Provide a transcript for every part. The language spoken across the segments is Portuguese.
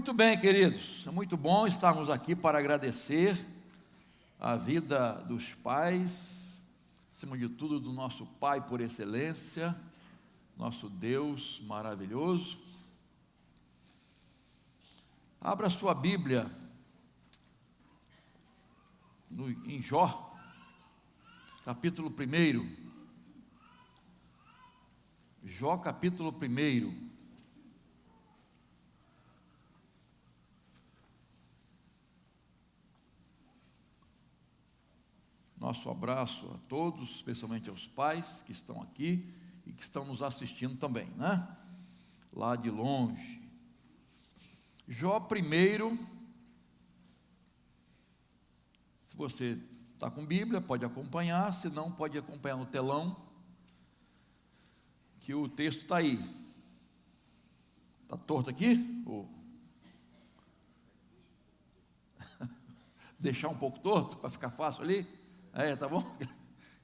Muito bem, queridos, é muito bom estarmos aqui para agradecer a vida dos pais, acima de tudo do nosso Pai por excelência, nosso Deus maravilhoso. Abra sua Bíblia em Jó, capítulo 1. Jó, capítulo 1. Nosso abraço a todos, especialmente aos pais que estão aqui e que estão nos assistindo também, né? Lá de longe. Jó 1, se você está com Bíblia, pode acompanhar, se não, pode acompanhar no telão, que o texto está aí. Está torto aqui? Deixar um pouco torto, para ficar fácil ali? Tá bom?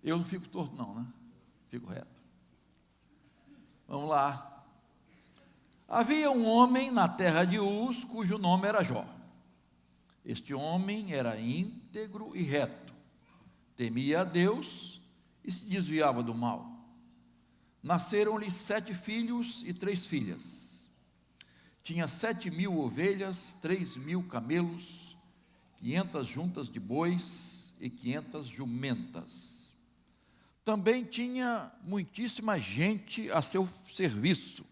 Eu não fico torto não, né? Fico reto. Vamos lá. Havia um homem na terra de Uz, cujo nome era Jó. Este homem era íntegro e reto, temia a Deus e se desviava do mal. Nasceram-lhe 7 filhos e 3 filhas. Tinha 7.000 ovelhas, 3.000 camelos, 500 juntas de bois e 500 jumentas. Também tinha muitíssima gente a seu serviço,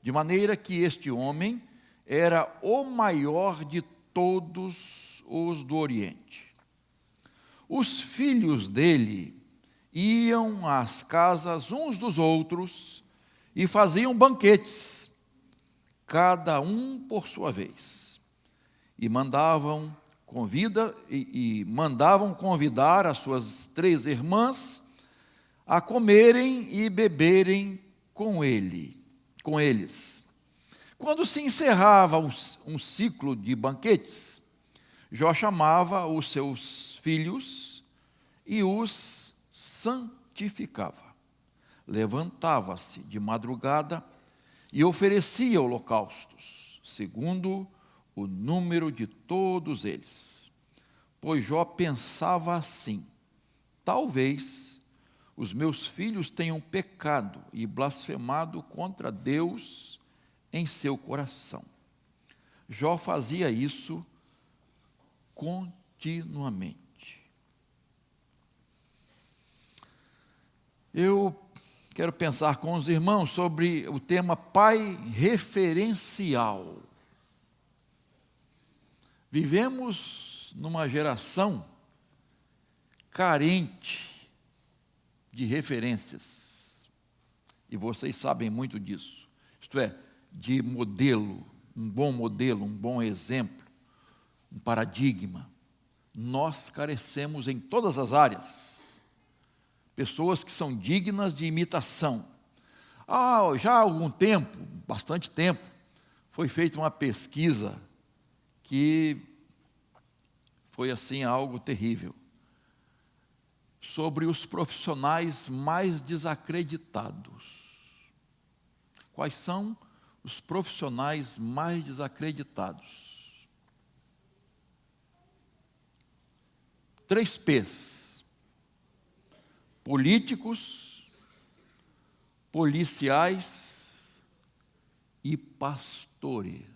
de maneira que este homem era o maior de todos os do Oriente. Os filhos dele iam às casas uns dos outros e faziam banquetes, cada um por sua vez, e mandavam convidar as suas 3 irmãs a comerem e beberem com eles. Quando se encerrava um ciclo de banquetes, Jó chamava os seus filhos e os santificava. Levantava-se de madrugada e oferecia holocaustos, segundo o número de todos eles. Pois Jó pensava assim: talvez os meus filhos tenham pecado e blasfemado contra Deus em seu coração. Jó fazia isso continuamente. Eu quero pensar com os irmãos sobre o tema pai referencial. Vivemos numa geração carente de referências, e vocês sabem muito disso, isto é, de modelo, um bom exemplo, um paradigma. Nós carecemos em todas as áreas, pessoas que são dignas de imitação. Já há algum tempo, bastante tempo, foi feita uma pesquisa que foi assim algo terrível, sobre os profissionais mais desacreditados. Quais são os profissionais mais desacreditados? 3 P's: políticos, policiais e pastores.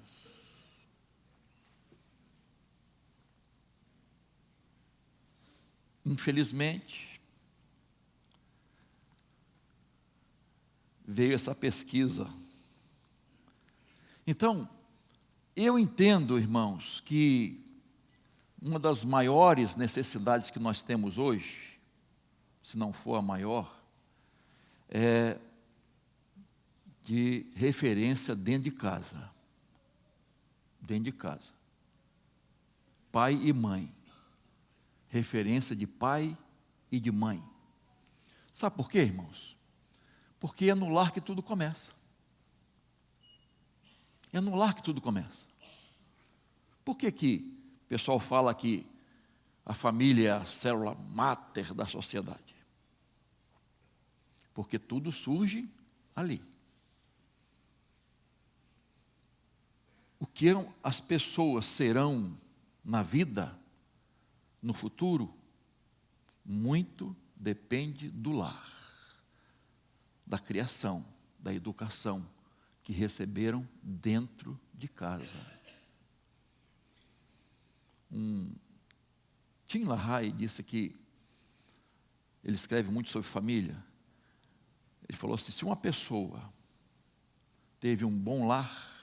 Infelizmente, veio essa pesquisa. Então, eu entendo, irmãos, que uma das maiores necessidades que nós temos hoje, se não for a maior, é de referência dentro de casa. Dentro de casa. Pai e mãe. Referência de pai e de mãe. Sabe por quê, irmãos? Porque é no lar que tudo começa. É no lar que tudo começa. Por que o pessoal fala que a família é a célula máter da sociedade? Porque tudo surge ali. O que as pessoas serão na vida, no futuro, muito depende do lar, da criação, da educação que receberam dentro de casa. Tim LaHaye disse que, ele escreve muito sobre família, ele falou assim, se uma pessoa teve um bom lar,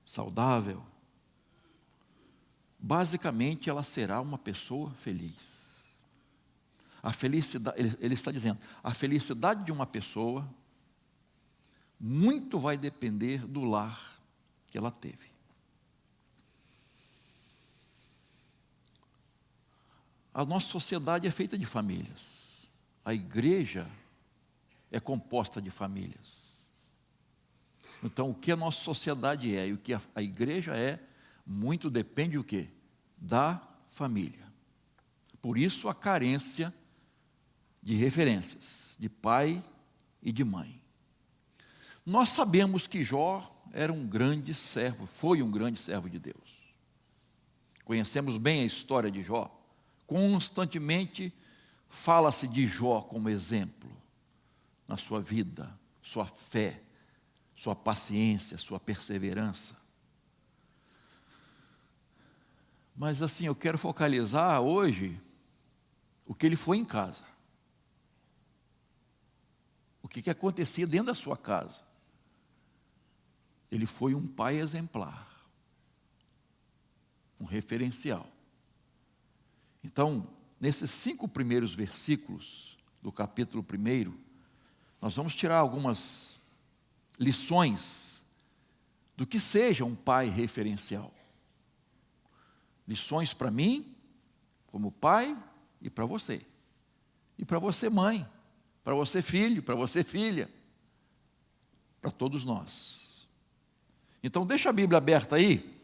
saudável, basicamente ela será uma pessoa feliz. A felicidade, ele está dizendo, a felicidade de uma pessoa muito vai depender do lar que ela teve. A nossa sociedade é feita de famílias. A igreja é composta de famílias. Então, o que a nossa sociedade é e o que a igreja é, muito depende do quê? Da família. Por isso a carência de referências, de pai e de mãe. Nós sabemos que Jó era um grande servo, foi um grande servo de Deus. Conhecemos bem a história de Jó. Constantemente fala-se de Jó como exemplo na sua vida, sua fé, sua paciência, sua perseverança. Mas assim, eu quero focalizar hoje o que ele foi em casa. O que acontecia dentro da sua casa. Ele foi um pai exemplar, um referencial. Então, nesses 5 primeiros versículos do capítulo 1, nós vamos tirar algumas lições do que seja um pai referencial. Lições para mim, como pai, e para você. E para você, mãe, para você, filho, para você, filha, para todos nós. Então, deixa a Bíblia aberta aí.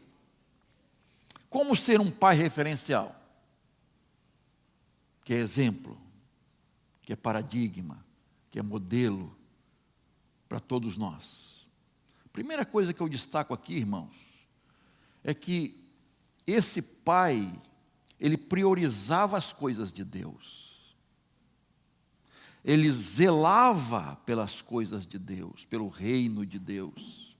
Como ser um pai referencial? Que é exemplo, que é paradigma, que é modelo para todos nós. A primeira coisa que eu destaco aqui, irmãos, é que esse pai, ele priorizava as coisas de Deus. Ele zelava pelas coisas de Deus, pelo reino de Deus.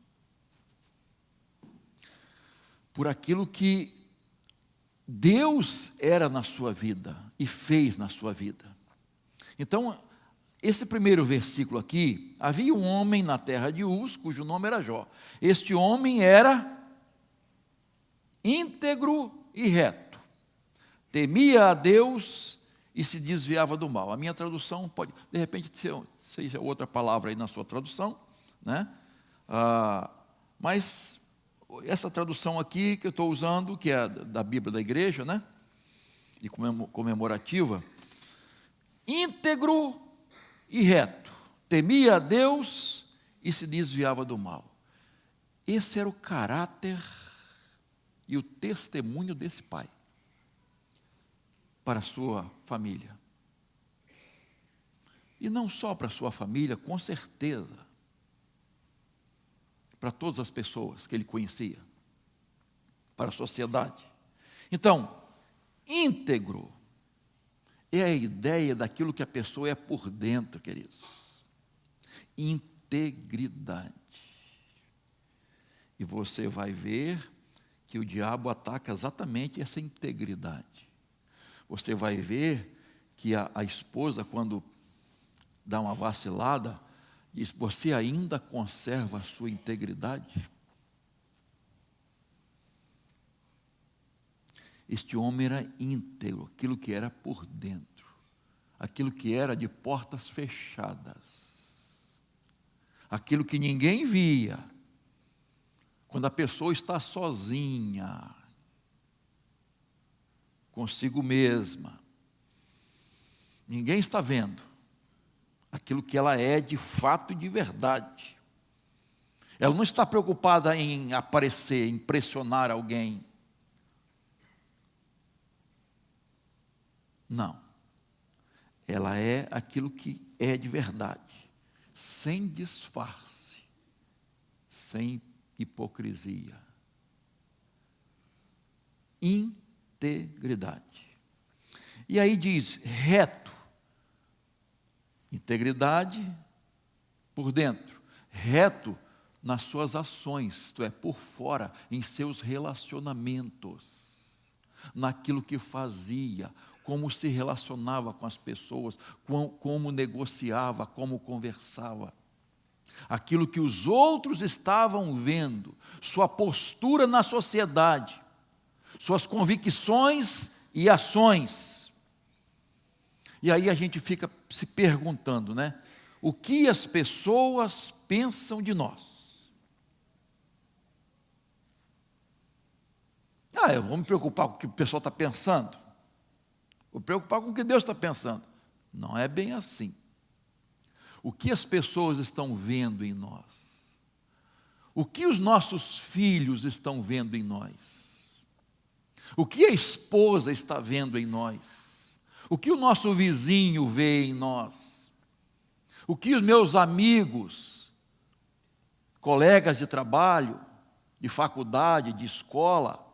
Por aquilo que Deus era na sua vida e fez na sua vida. Então, esse primeiro versículo aqui, havia um homem na terra de Uz, cujo nome era Jó. Este homem era íntegro e reto, temia a Deus e se desviava do mal. A minha tradução pode, de repente, seja outra palavra aí na sua tradução, né? Mas essa tradução aqui que eu estou usando, que é da Bíblia da igreja, né? E comemorativa, íntegro e reto, temia a Deus e se desviava do mal. Esse era o caráter e o testemunho desse pai para a sua família. E não só para a sua família, com certeza, para todas as pessoas que ele conhecia, para a sociedade. Então, íntegro é a ideia daquilo que a pessoa é por dentro, queridos. Integridade. E você vai ver que o diabo ataca exatamente essa integridade. Você vai ver que a esposa, quando dá uma vacilada, diz, você ainda conserva a sua integridade? Este homem era íntegro, aquilo que era por dentro, aquilo que era de portas fechadas, aquilo que ninguém via, quando a pessoa está sozinha, consigo mesma, ninguém está vendo aquilo que ela é de fato e de verdade. Ela não está preocupada em aparecer, impressionar alguém. Não. Ela é aquilo que é de verdade, sem disfarce, sem hipocrisia. Integridade. E aí diz reto. Integridade por dentro. Reto nas suas ações, isto é, por fora, em seus relacionamentos. Naquilo que fazia, como se relacionava com as pessoas, como negociava, como conversava. Aquilo que os outros estavam vendo, sua postura na sociedade, suas convicções e ações. E aí a gente fica se perguntando, né? O que as pessoas pensam de nós? Eu vou me preocupar com o que o pessoal está pensando? Vou me preocupar com o que Deus está pensando? Não é bem assim. O que as pessoas estão vendo em nós? O que os nossos filhos estão vendo em nós? O que a esposa está vendo em nós? O que o nosso vizinho vê em nós? O que os meus amigos, colegas de trabalho, de faculdade, de escola,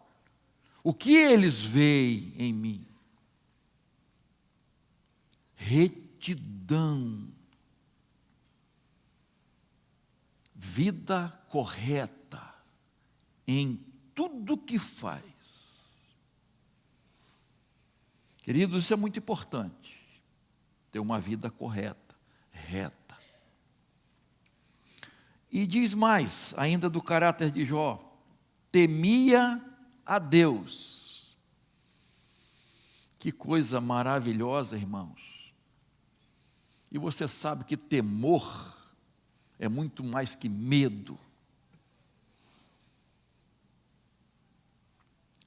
o que eles veem em mim? Retidão. Vida correta em tudo que faz. Queridos, isso é muito importante. Ter uma vida correta, reta. E diz mais, ainda do caráter de Jó: temia a Deus. Que coisa maravilhosa, irmãos. E você sabe que temor é muito mais que medo.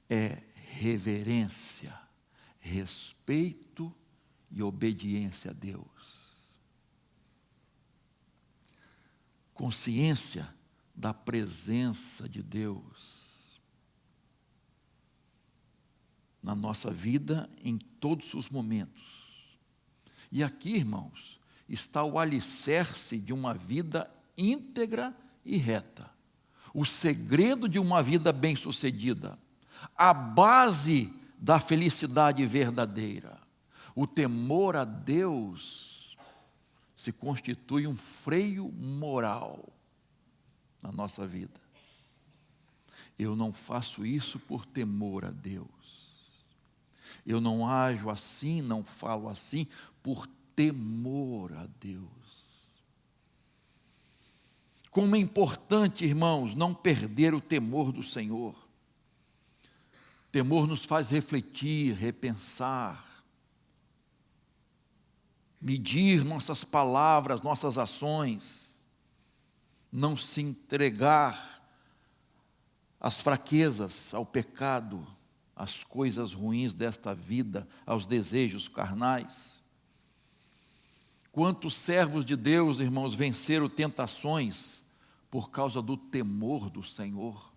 É reverência, respeito e obediência a Deus. Consciência da presença de Deus na nossa vida em todos os momentos. E aqui, irmãos, está o alicerce de uma vida íntegra e reta. O segredo de uma vida bem-sucedida. A base da felicidade verdadeira. O temor a Deus se constitui um freio moral na nossa vida. Eu não faço isso por temor a Deus. Eu não ajo assim, não falo assim por temor a Deus. Como é importante, irmãos, não perder o temor do Senhor. Temor nos faz refletir, repensar, medir nossas palavras, nossas ações, não se entregar às fraquezas, ao pecado, às coisas ruins desta vida, aos desejos carnais. Quantos servos de Deus, irmãos, venceram tentações por causa do temor do Senhor?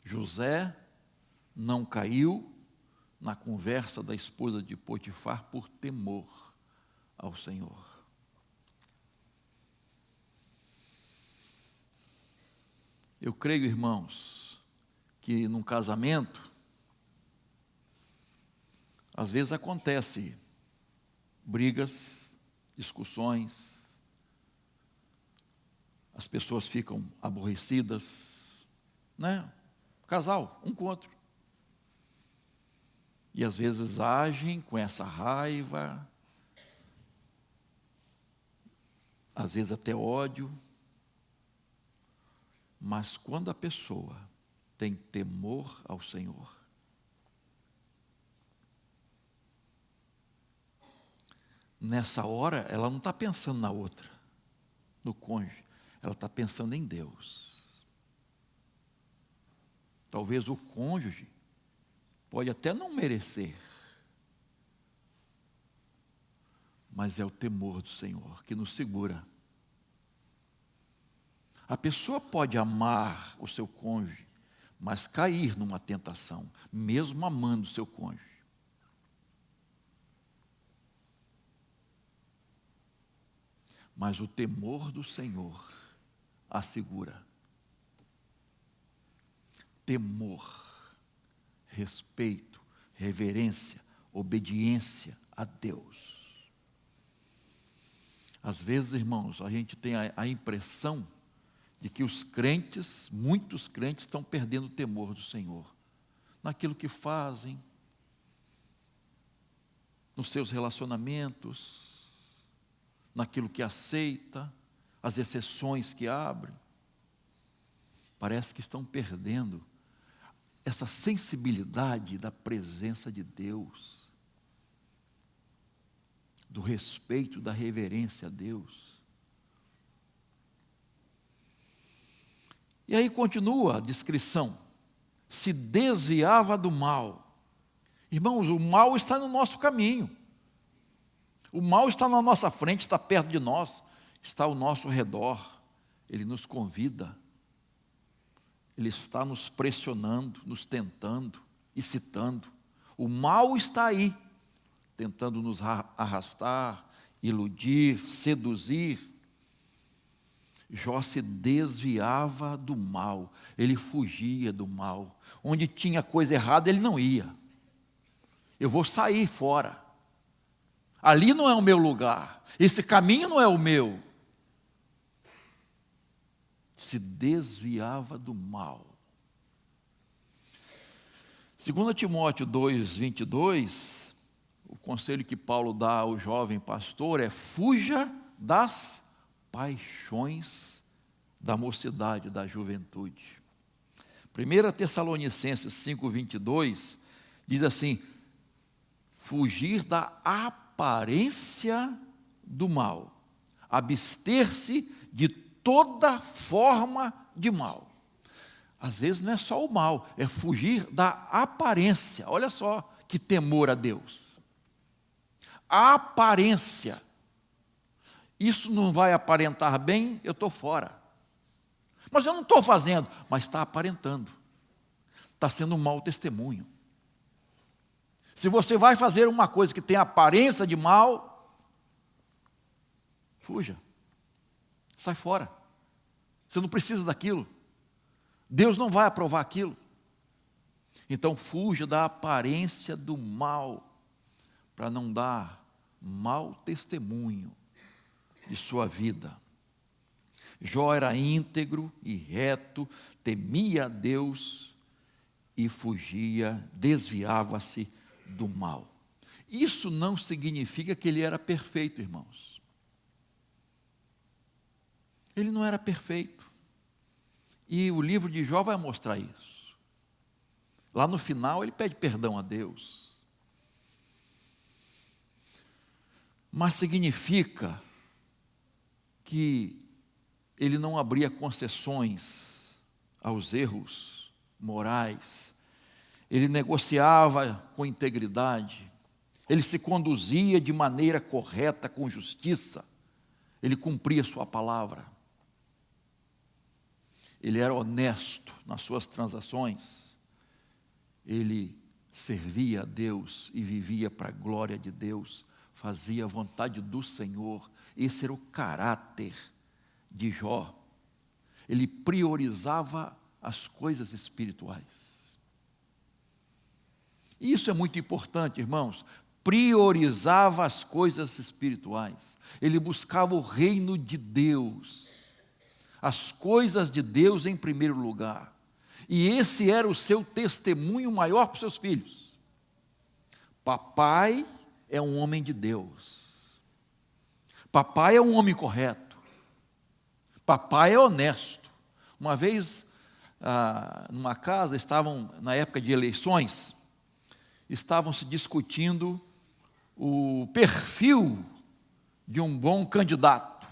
José não caiu na conversa da esposa de Potifar por temor ao Senhor. Eu creio, irmãos, que num casamento, às vezes acontece brigas, discussões, as pessoas ficam aborrecidas, né? Casal, um com o outro. E às vezes agem com essa raiva, às vezes até ódio. Mas quando a pessoa tem temor ao Senhor, nessa hora ela não está pensando na outra, no cônjuge, ela está pensando em Deus. Talvez o cônjuge pode até não merecer, mas é o temor do Senhor que nos segura. A pessoa pode amar o seu cônjuge, mas cair numa tentação, mesmo amando o seu cônjuge. Mas o temor do Senhor a segura. temor, respeito, reverência, obediência a Deus. Às vezes, irmãos, a gente tem a impressão de que os crentes, muitos crentes, estão perdendo o temor do Senhor, naquilo que fazem, nos seus relacionamentos, naquilo que aceita, as exceções que abre. Parece que estão perdendo essa sensibilidade da presença de Deus, do respeito, da reverência a Deus. E aí continua a descrição: se desviava do mal. Irmãos, o mal está no nosso caminho, o mal está na nossa frente, está perto de nós, está ao nosso redor. Ele nos convida, ele está nos pressionando, nos tentando, excitando. O mal está aí, tentando nos arrastar, iludir, seduzir. Jó se desviava do mal, ele fugia do mal. Onde tinha coisa errada, ele não ia. Eu vou sair fora. Ali não é o meu lugar. Esse caminho não é o meu. Se desviava do mal. 2 Timóteo 2:22, o conselho que Paulo dá ao jovem pastor é: fuja das paixões da mocidade, da juventude. 1 Tessalonicenses 5:22 diz assim: fugir da aparência do mal, abster-se de toda forma de mal. Às vezes não é só o mal, é fugir da aparência. Olha só que temor a Deus. A aparência. Isso não vai aparentar bem, eu estou fora. Mas eu não estou fazendo, mas está aparentando. Está sendo um mau testemunho. Se você vai fazer uma coisa que tem aparência de mal, fuja. Sai fora. Você não precisa daquilo. Deus não vai aprovar aquilo. Então fuja da aparência do mal, para não dar mau testemunho de sua vida. Jó era íntegro e reto, temia a Deus e fugia, desviava-se do mal. Isso não significa que ele era perfeito, irmãos. Ele não era perfeito. E o livro de Jó vai mostrar isso. Lá no final ele pede perdão a Deus. Mas significa que ele não abria concessões aos erros morais. Ele negociava com integridade. Ele se conduzia de maneira correta, com justiça. Ele cumpria sua palavra. Ele era honesto nas suas transações. Ele servia a Deus e vivia para a glória de Deus. Fazia a vontade do Senhor. Esse era o caráter de Jó. Ele priorizava as coisas espirituais. Isso é muito importante, irmãos. Priorizava as coisas espirituais. Ele buscava o reino de Deus. As coisas de Deus em primeiro lugar. E esse era o seu testemunho maior para os seus filhos. Papai é um homem de Deus. Papai é um homem correto. Papai é honesto. Uma vez, numa casa, estavam, na época de eleições, estavam se discutindo o perfil de um bom candidato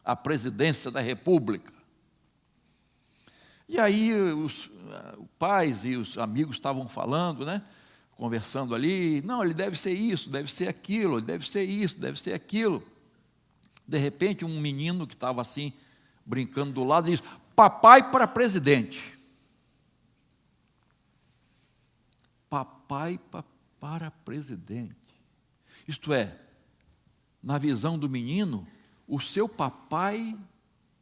à presidência da República. E aí os pais e os amigos estavam falando, né? Conversando ali, não, ele deve ser isso, deve ser aquilo, ele deve ser isso, deve ser aquilo. De repente, um menino que estava assim, brincando do lado, diz: papai para presidente. Papai para presidente. Isto é, na visão do menino, o seu papai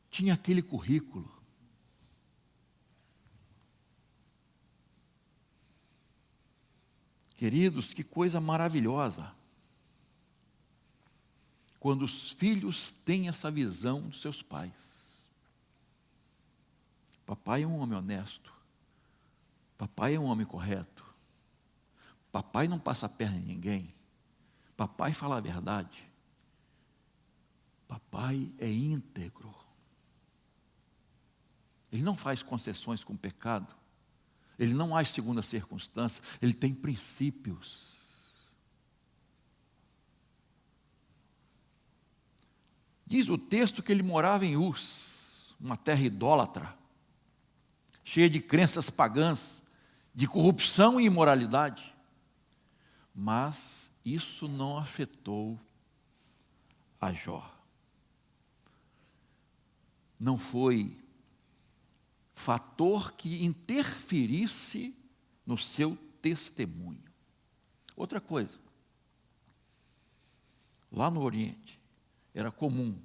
tinha aquele currículo. Queridos, que coisa maravilhosa. Quando os filhos têm essa visão dos seus pais. Papai é um homem honesto. Papai é um homem correto. Papai não passa a perna em ninguém. Papai fala a verdade. Papai é íntegro. Ele não faz concessões com o pecado. Ele não age segundo a circunstância. Ele tem princípios. Diz o texto que ele morava em Uz, uma terra idólatra, cheia de crenças pagãs, de corrupção e imoralidade. Mas isso não afetou a Jó. Não foi fator que interferisse no seu testemunho. Outra coisa, lá no Oriente, era comum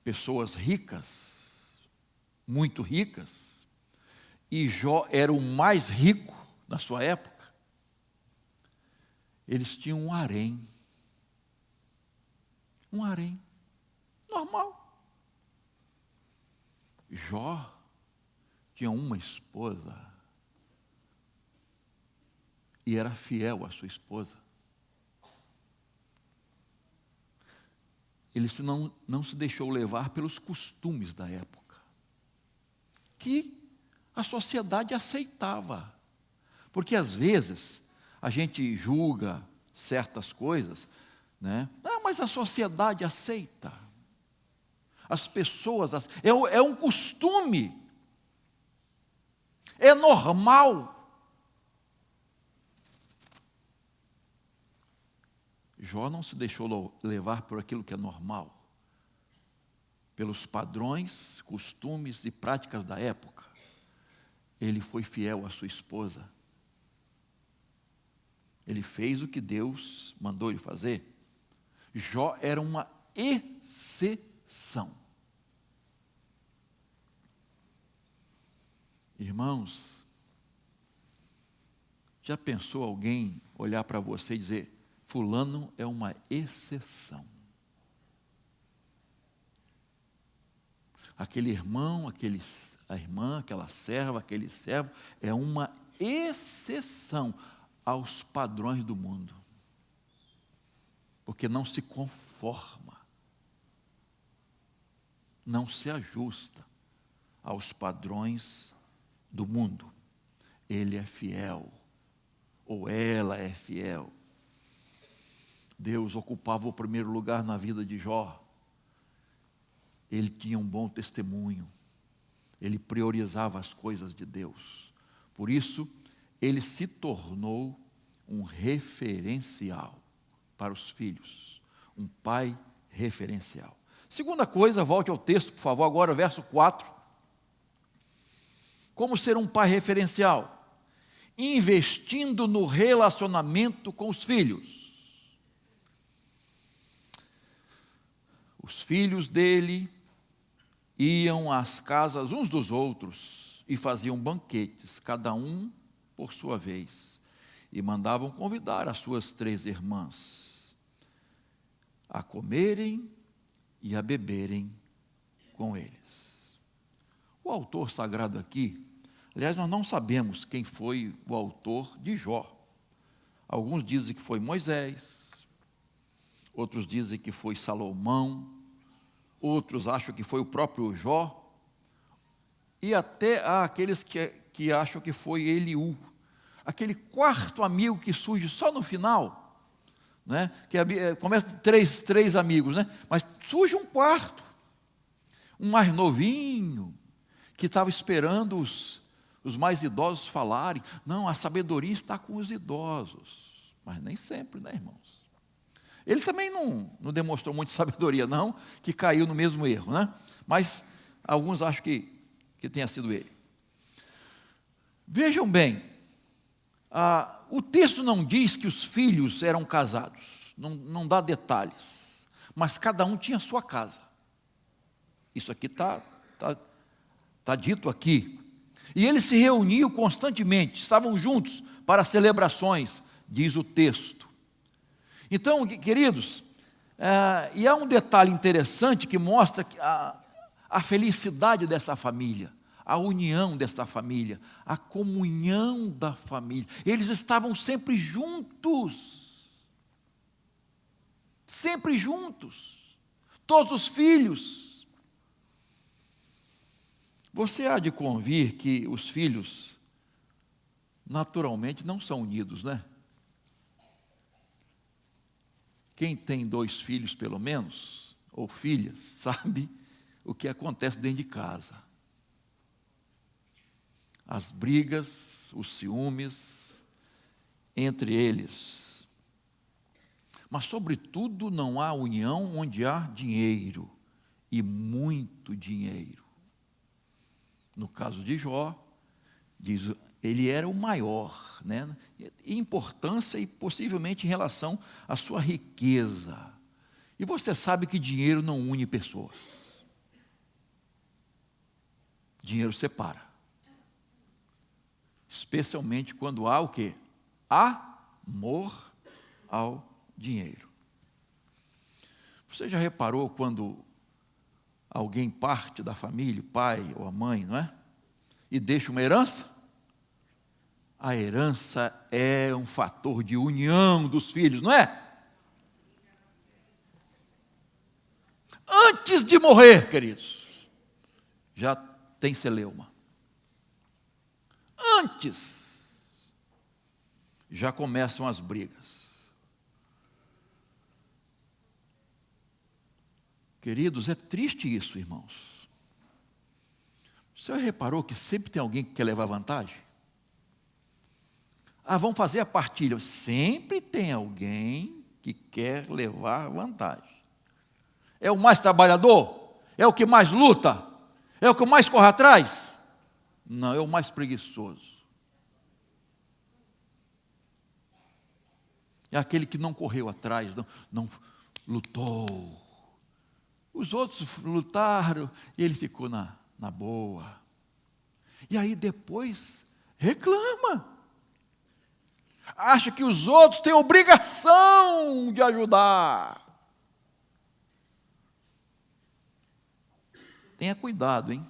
pessoas ricas, muito ricas, e Jó era o mais rico na sua época. Eles tinham um harém. Um harém. Normal. Jó tinha uma esposa e era fiel à sua esposa. Ele não se deixou levar pelos costumes da época, que a sociedade aceitava. Porque às vezes a gente julga certas coisas, né? Não, mas a sociedade aceita. As pessoas, é um costume. É normal. Jó não se deixou levar por aquilo que é normal, pelos padrões, costumes e práticas da época. Ele foi fiel à sua esposa. Ele fez o que Deus mandou ele fazer. Jó era uma exceção. Irmãos, já pensou alguém olhar para você e dizer: fulano é uma exceção? Aquele irmão, a irmã, aquela serva, aquele servo é uma exceção aos padrões do mundo, porque não se conforma, não se ajusta aos padrões do mundo. Ele é fiel, ou ela é fiel. Deus ocupava o primeiro lugar na vida de Jó. Ele tinha um bom testemunho. Ele priorizava as coisas de Deus. Por isso, ele se tornou um referencial para os filhos. Um pai referencial. Segunda coisa, volte ao texto, por favor, agora, verso 4. Como ser um pai referencial? Investindo no relacionamento com os filhos. Os filhos dele iam às casas uns dos outros e faziam banquetes, cada um por sua vez, e mandavam convidar as suas 3 irmãs a comerem e a beberem com eles. O autor sagrado aqui, aliás, nós não sabemos quem foi o autor de Jó. Alguns dizem que foi Moisés, outros dizem que foi Salomão, outros acham que foi o próprio Jó, e até há aqueles que acham que foi Eliú, aquele quarto amigo que surge só no final, né? Que começa três amigos, né? Mas surge um quarto, um mais novinho, que estava esperando os mais idosos falarem. Não, a sabedoria está com os idosos, mas nem sempre, né, irmãos? Ele também não demonstrou muita sabedoria, não, que caiu no mesmo erro, né? Mas alguns acham que tenha sido ele. Vejam bem, o texto não diz que os filhos eram casados, não dá detalhes, mas cada um tinha sua casa. Isso aqui está dito aqui. E eles se reuniam constantemente, estavam juntos para celebrações, diz o texto. Então, queridos, e há um detalhe interessante que mostra a felicidade dessa família, a união dessa família, a comunhão da família. Eles estavam sempre juntos, todos os filhos. Você há de convir que os filhos, naturalmente, não são unidos, né? Quem tem 2 filhos, pelo menos, ou filhas, sabe o que acontece dentro de casa. As brigas, os ciúmes entre eles. Mas, sobretudo, não há união onde há dinheiro, e muito dinheiro. No caso de Jó, diz, ele era o maior, né? Em importância e possivelmente em relação à sua riqueza. E você sabe que dinheiro não une pessoas. Dinheiro separa. Especialmente quando há o quê? Amor ao dinheiro. Você já reparou quando alguém parte da família, o pai ou a mãe, não é? E deixa uma herança? A herança é um fator de união dos filhos, não é? Antes de morrer, queridos, já tem celeuma. Antes, já começam as brigas. Queridos, é triste isso, irmãos. Você reparou que sempre tem alguém que quer levar vantagem? Vamos fazer a partilha. Sempre tem alguém que quer levar vantagem. É o mais trabalhador? É o que mais luta? É o que mais corre atrás? Não, é o mais preguiçoso. É aquele que não correu atrás, não lutou. Os outros lutaram e ele ficou na boa. E aí depois reclama. Acha que os outros têm obrigação de ajudar. Tenha cuidado, hein?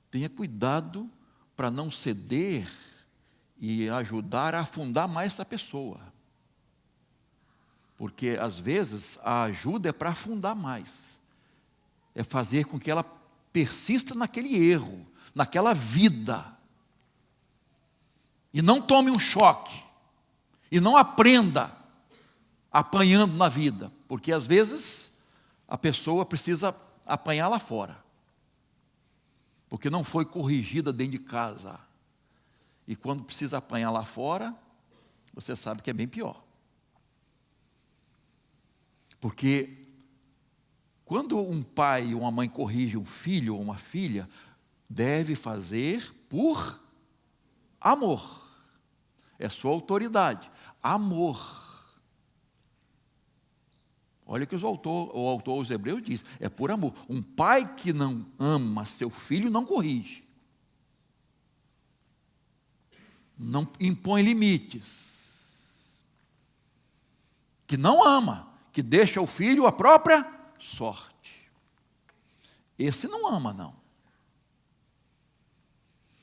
Tenha cuidado para não ceder e ajudar a afundar mais essa pessoa. Porque, às vezes, a ajuda é para afundar mais. É fazer com que ela persista naquele erro, naquela vida. E não tome um choque. E não aprenda apanhando na vida. Porque, às vezes, a pessoa precisa apanhar lá fora. Porque não foi corrigida dentro de casa. E quando precisa apanhar lá fora, você sabe que é bem pior. Porque quando um pai ou uma mãe corrige um filho ou uma filha, deve fazer por amor. É sua autoridade. Amor. Olha o que o autor aos Hebreus diz, é por amor. Um pai que não ama seu filho não corrige. Não impõe limites. Que não ama, que deixa o filho à própria sorte. Esse não ama, não.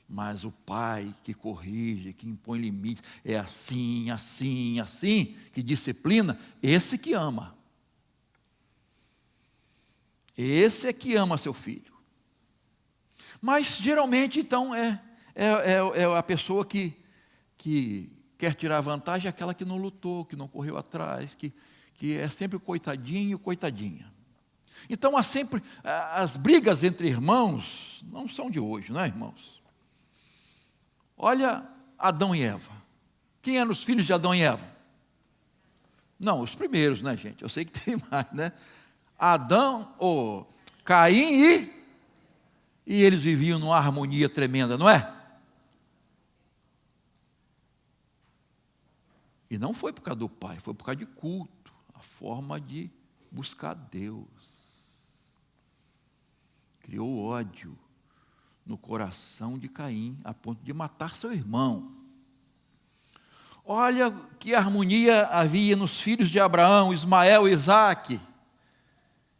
Mas o pai que corrige, que impõe limites, é assim, assim, assim, que disciplina, esse que ama. Esse é que ama seu filho. Mas, geralmente, então, é a pessoa que quer tirar vantagem, é aquela que não lutou, que não correu atrás, que é sempre o coitadinho, coitadinha. Então, há sempre, as brigas entre irmãos, não são de hoje, não é, irmãos? Olha Adão e Eva. Quem eram os filhos de Adão e Eva? Não, os primeiros, né, gente? Eu sei que tem mais, né? Adão, Caim e eles viviam numa harmonia tremenda, não é? E não foi por causa do pai, foi por causa de culto, a forma de buscar Deus. Criou ódio no coração de Caim, a ponto de matar seu irmão. Olha que harmonia havia nos filhos de Abraão, Ismael e Isaque.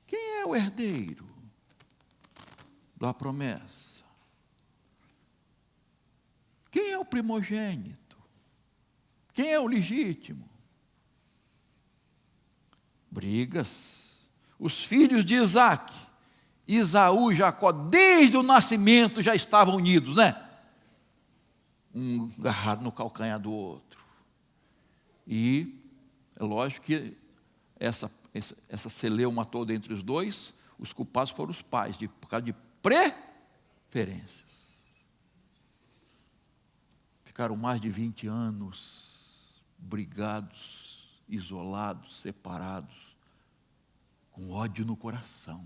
Quem é o herdeiro da promessa? Quem é o primogênito? Quem é o legítimo? Brigas. Os filhos de Isaque, Esaú e Jacó, desde o nascimento já estavam unidos, né? Um agarrado no calcanhar do outro. E é lógico que essa celeuma toda entre os dois, os culpados foram os pais, por causa de preferências. Ficaram mais de 20 anos brigados, isolados, separados, com ódio no coração.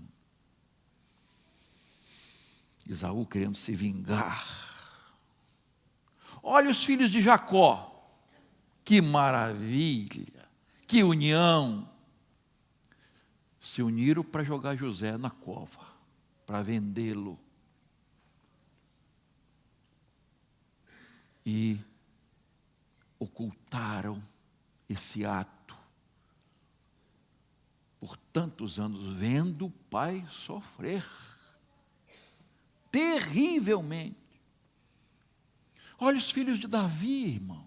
Esaú querendo se vingar. Olha os filhos de Jacó. Que maravilha, que união. Se uniram para jogar José na cova, para vendê-lo. E ocultaram esse ato por tantos anos, vendo o pai sofrer terrivelmente. Olha os filhos de Davi, irmãos.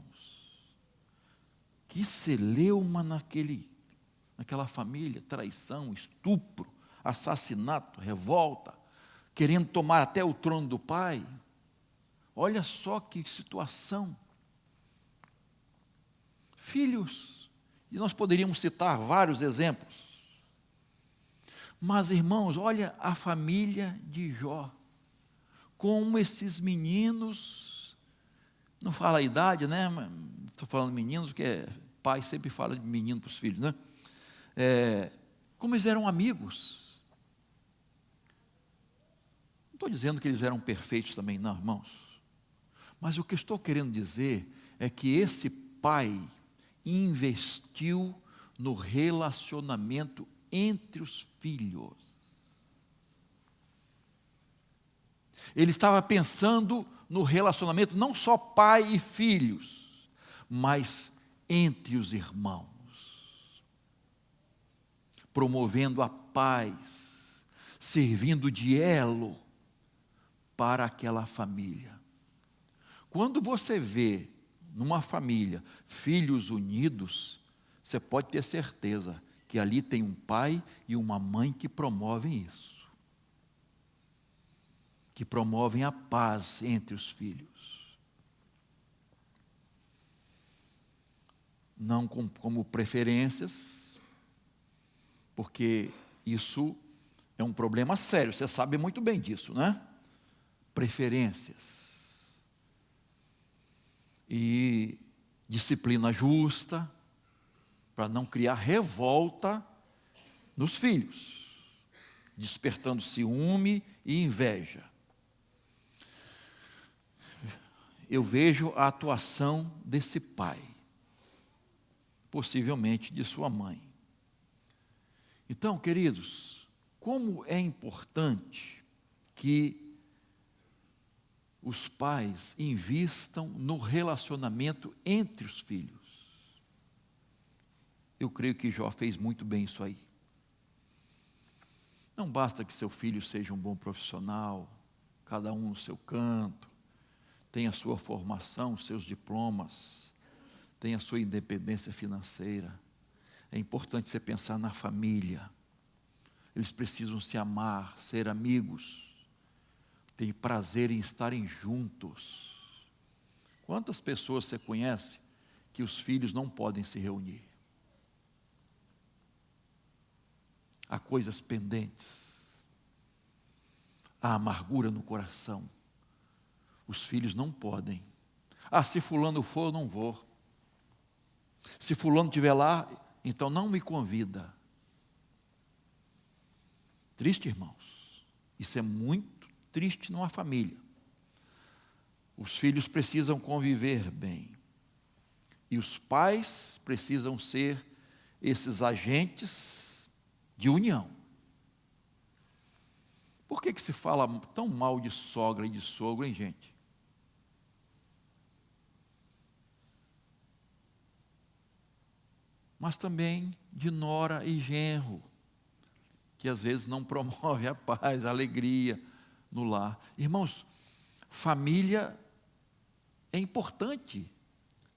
Que celeuma naquela família, traição, estupro, assassinato, revolta, querendo tomar até o trono do pai. Olha só que situação. Filhos, e nós poderíamos citar vários exemplos. Mas, irmãos, olha a família de Jó. Como esses meninos, não fala a idade, né? Estou falando meninos, porque pai sempre fala de menino para os filhos, né? Como eles eram amigos. Não estou dizendo que eles eram perfeitos também, não, irmãos. Mas o que estou querendo dizer é que esse pai investiu no relacionamento entre os filhos. Ele estava pensando no relacionamento não só pai e filhos, mas entre os irmãos, promovendo a paz, servindo de elo para aquela família. Quando você vê numa família filhos unidos, você pode ter certeza que ali tem um pai e uma mãe que promovem isso. Que promovem a paz entre os filhos. Não como preferências, porque isso é um problema sério, você sabe muito bem disso, né? Preferências. E disciplina justa, para não criar revolta nos filhos, despertando ciúme e inveja. Eu vejo a atuação desse pai, possivelmente de sua mãe. Então, queridos, como é importante que os pais invistam no relacionamento entre os filhos. Eu creio que Jó fez muito bem isso aí. Não basta que seu filho seja um bom profissional, cada um no seu canto, tenha a sua formação, seus diplomas, tenha a sua independência financeira. É importante você pensar na família. Eles precisam se amar, ser amigos, ter prazer em estarem juntos. Quantas pessoas você conhece que os filhos não podem se reunir? Há coisas pendentes, há amargura no coração. Os filhos não podem. Se fulano for, eu não vou. Se fulano estiver lá, então não me convida. Triste, irmãos. Isso é muito triste numa família. Os filhos precisam conviver bem. E os pais precisam ser esses agentes de união. Por que se fala tão mal de sogra e de sogro, hein, gente? mas também de nora e genro, que às vezes não promove a paz, a alegria no lar. Irmãos, família é importante,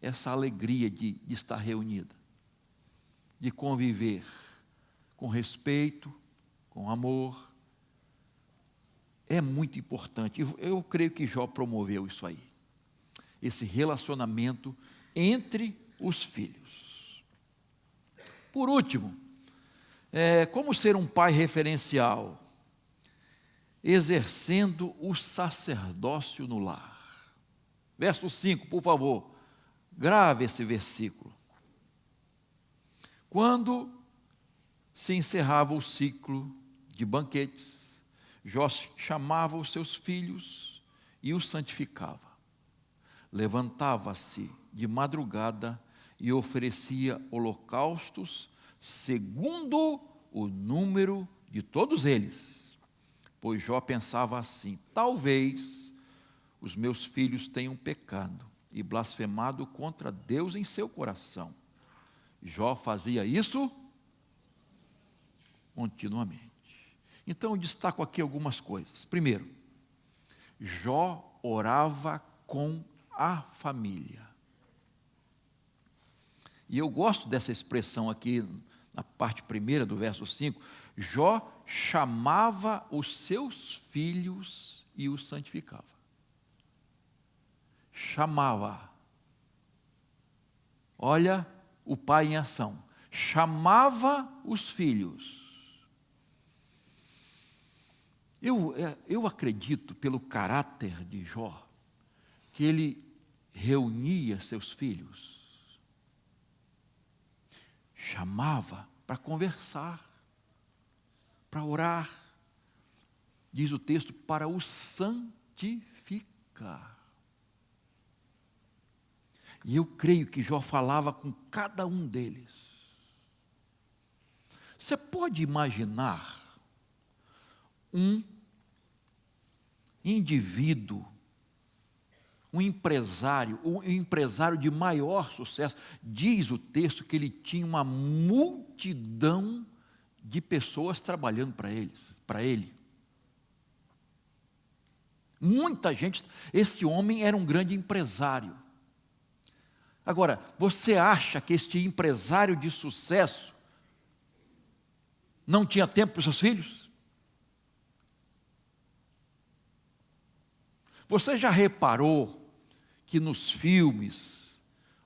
essa alegria de estar reunida, de conviver com respeito, com amor. É muito importante. Eu creio que Jó promoveu isso aí, esse relacionamento entre os filhos. Por último, como ser um pai referencial? Exercendo o sacerdócio no lar. Verso 5, por favor, grave esse versículo. Quando se encerrava o ciclo de banquetes, Jó chamava os seus filhos e os santificava. Levantava-se de madrugada e oferecia holocaustos segundo o número de todos eles. Pois Jó pensava assim: talvez os meus filhos tenham pecado e blasfemado contra Deus em seu coração. Jó fazia isso continuamente. Então eu destaco aqui algumas coisas. Primeiro, Jó orava com a família. E eu gosto dessa expressão aqui, na parte primeira do verso 5, Jó chamava os seus filhos e os santificava. Chamava. Olha o pai em ação. Chamava os filhos. Eu acredito, pelo caráter de Jó, que ele reunia seus filhos, chamava para conversar, para orar, diz o texto, para os santificar. E eu creio que Jó falava com cada um deles. Você pode imaginar um indivíduo, um empresário de maior sucesso? Diz o texto que ele tinha uma multidão de pessoas trabalhando para ele. Muita gente. Esse homem era um grande empresário. Agora, você acha que este empresário de sucesso não tinha tempo para os seus filhos? Você já reparou que nos filmes,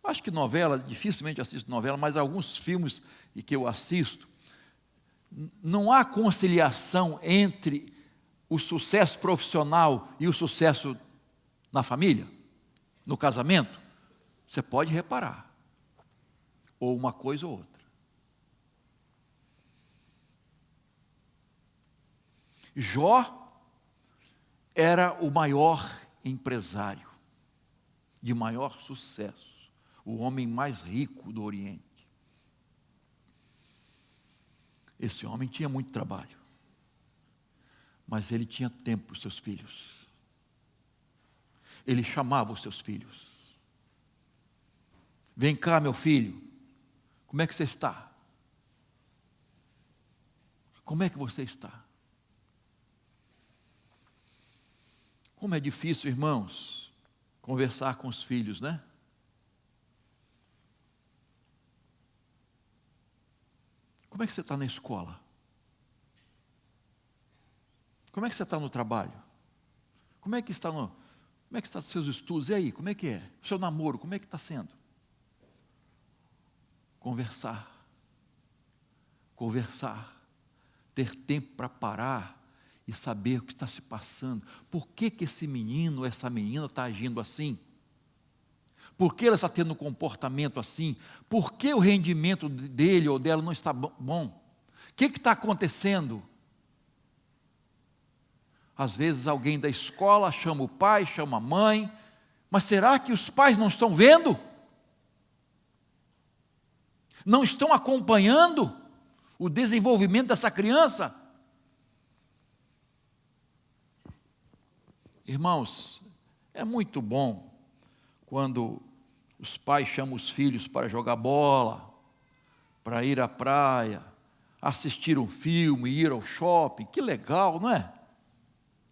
acho que novela, dificilmente assisto novela, mas alguns filmes que eu assisto, não há conciliação entre o sucesso profissional e o sucesso na família, no casamento? Você pode reparar, ou uma coisa ou outra. Jó era o maior empresário, de maior sucesso, o homem mais rico do Oriente. Esse homem tinha muito trabalho, mas ele tinha tempo para os seus filhos. Ele chamava os seus filhos. Vem cá, meu filho, como é que você está? Como é que você está? Como é difícil, irmãos, conversar com os filhos, né? Como é que você está na escola? Como é que você está no trabalho? Como é que está os seus estudos? E aí, como é que é? O seu namoro, como é que está sendo? Conversar, ter tempo para parar e saber o que está se passando. Por que esse menino, essa menina está agindo assim? Por que ela está tendo um comportamento assim? Por que o rendimento dele ou dela não está bom? O que está acontecendo? Às vezes alguém da escola chama o pai, chama a mãe, mas será que os pais não estão vendo? Não estão acompanhando o desenvolvimento dessa criança? Irmãos, é muito bom quando os pais chamam os filhos para jogar bola, para ir à praia, assistir um filme, ir ao shopping. Que legal, não é?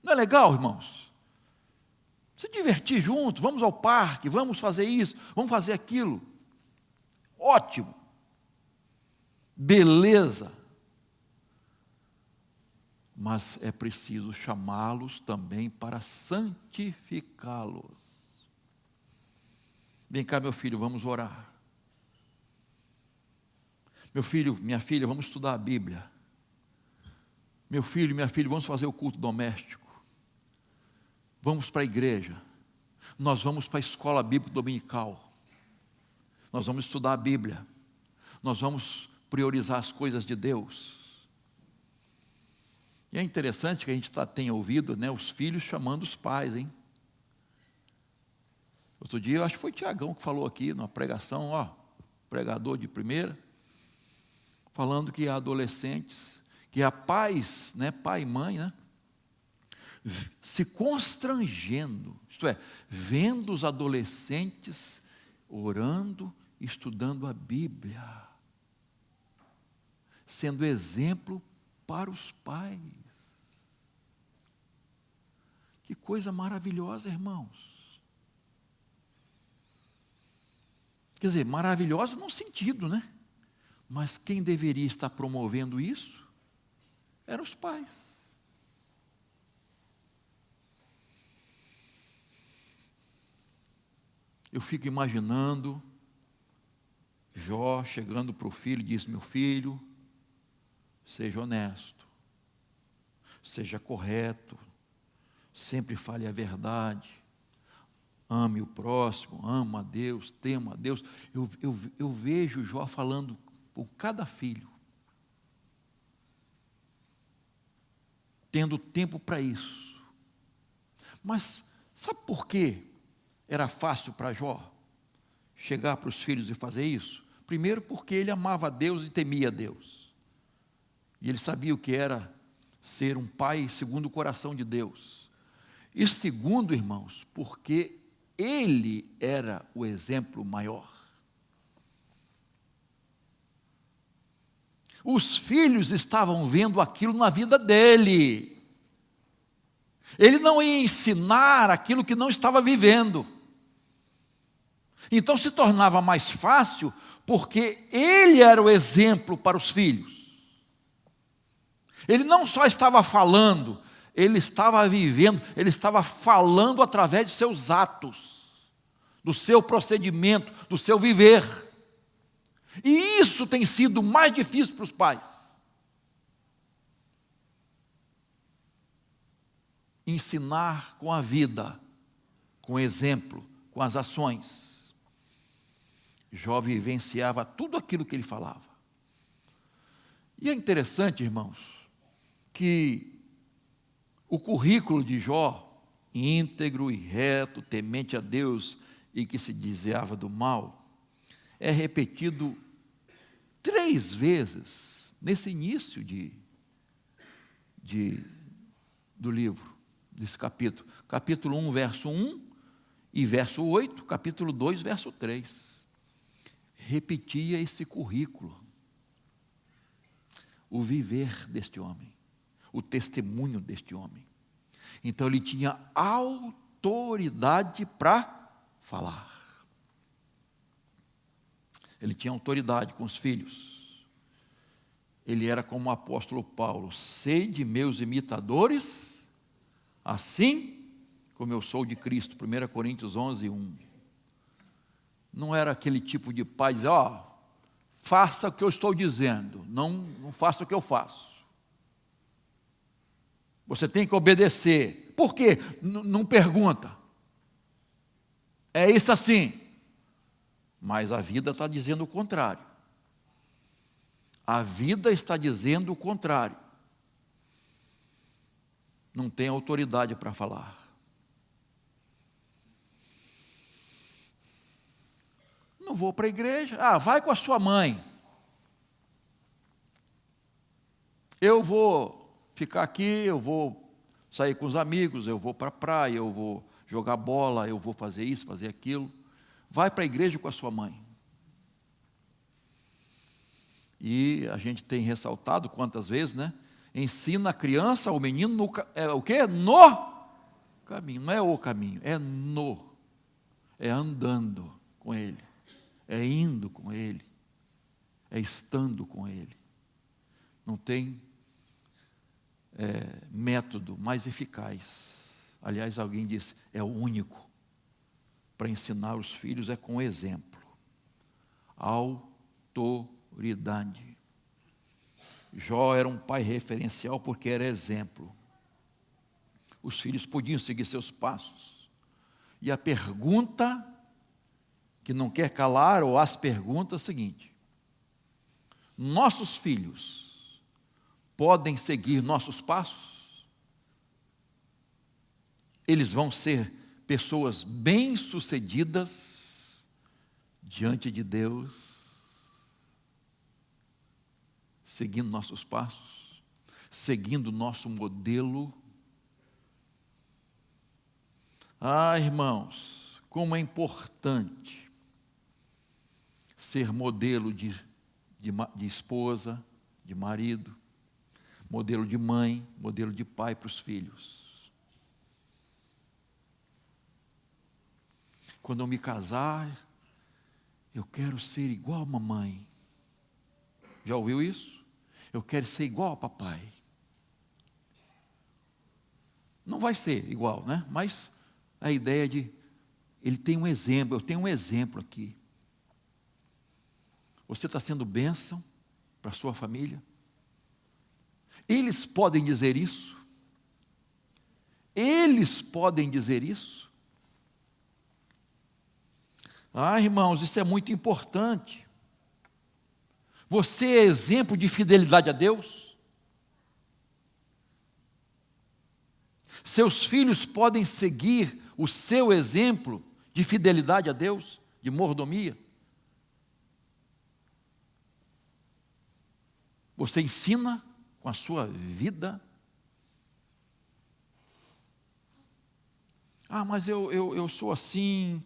Não é legal, irmãos? Se divertir juntos, vamos ao parque, vamos fazer isso, vamos fazer aquilo. Ótimo. Beleza. Mas é preciso chamá-los também para santificá-los. Vem cá, meu filho, vamos orar. Meu filho, minha filha, vamos estudar a Bíblia. Meu filho, minha filha, vamos fazer o culto doméstico. Vamos para a igreja. Nós vamos para a escola bíblica dominical. Nós vamos estudar a Bíblia. Nós vamos priorizar as coisas de Deus. E é interessante que a gente tem ouvido, né, os filhos chamando os pais, hein? Outro dia, eu acho que foi Tiagão que falou aqui na pregação, pregador de primeira, falando que há adolescentes, que há pais, né, pai e mãe, né, se constrangendo, isto é, vendo os adolescentes orando, estudando a Bíblia, sendo exemplo para os pais. Que coisa maravilhosa, irmãos. Quer dizer, maravilhosa num sentido, né? Mas quem deveria estar promovendo isso eram os pais. Eu fico imaginando Jó chegando para o filho e diz: meu filho, seja honesto, seja correto, sempre fale a verdade, ame o próximo, ama a Deus, tema a Deus. Eu vejo Jó falando com cada filho, tendo tempo para isso. Mas sabe por quê era fácil para Jó chegar para os filhos e fazer isso? Primeiro, porque ele amava a Deus e temia a Deus. E ele sabia o que era ser um pai segundo o coração de Deus. E segundo, irmãos, porque ele era o exemplo maior. Os filhos estavam vendo aquilo na vida dele. Ele não ia ensinar aquilo que não estava vivendo. Então se tornava mais fácil, porque ele era o exemplo para os filhos. Ele não só estava falando, ele estava vivendo, ele estava falando através de seus atos, do seu procedimento, do seu viver. E isso tem sido mais difícil para os pais. Ensinar com a vida, com o exemplo, com as ações. Jó vivenciava tudo aquilo que ele falava. E é interessante, irmãos, que o currículo de Jó, íntegro e reto, temente a Deus e que se desviava do mal, é repetido 3 vezes nesse início do livro, desse capítulo. Capítulo 1, verso 1 e verso 8, capítulo 2, verso 3. Repetia esse currículo, o viver deste homem, o testemunho deste homem. Então ele tinha autoridade para falar. Ele tinha autoridade com os filhos. Ele era como o apóstolo Paulo: sede meus imitadores, assim como eu sou de Cristo. 1 Coríntios 11, 1. Não era aquele tipo de pai dizer: faça o que eu estou dizendo, não faça o que eu faço. Você tem que obedecer. Por quê? Não pergunta. É isso assim. Mas a vida está dizendo o contrário. A vida está dizendo o contrário. Não tem autoridade para falar. Não vou para a igreja. Vai com a sua mãe. Eu vou ficar aqui, eu vou sair com os amigos, eu vou para a praia, eu vou jogar bola, eu vou fazer isso, fazer aquilo. Vai para a igreja com a sua mãe. E a gente tem ressaltado quantas vezes, né? Ensina a criança, o menino, o quê? No caminho. Não é o caminho, é no. É andando com ele. É indo com ele. É estando com ele. Não tem método mais eficaz. Aliás, alguém disse, é o único. Para ensinar os filhos é com exemplo. Autoridade. Jó era um pai referencial porque era exemplo. Os filhos podiam seguir seus passos. E a pergunta que não quer calar, ou as perguntas, é a seguinte: nossos filhos podem seguir nossos passos? Eles vão ser pessoas bem-sucedidas diante de Deus, seguindo nossos passos, seguindo nosso modelo? Ah, irmãos, como é importante ser modelo de esposa, de marido, modelo de mãe, modelo de pai para os filhos. Quando eu me casar, eu quero ser igual a mamãe. Já ouviu isso? Eu quero ser igual a papai. Não vai ser igual, né? Mas a ideia de, ele tem um exemplo, eu tenho um exemplo aqui. Você está sendo bênção para a sua família? Eles podem dizer isso? Eles podem dizer isso? Ah, irmãos, isso é muito importante. Você é exemplo de fidelidade a Deus? Seus filhos podem seguir o seu exemplo de fidelidade a Deus, de mordomia? Você ensina com a sua vida? Ah, mas eu sou assim,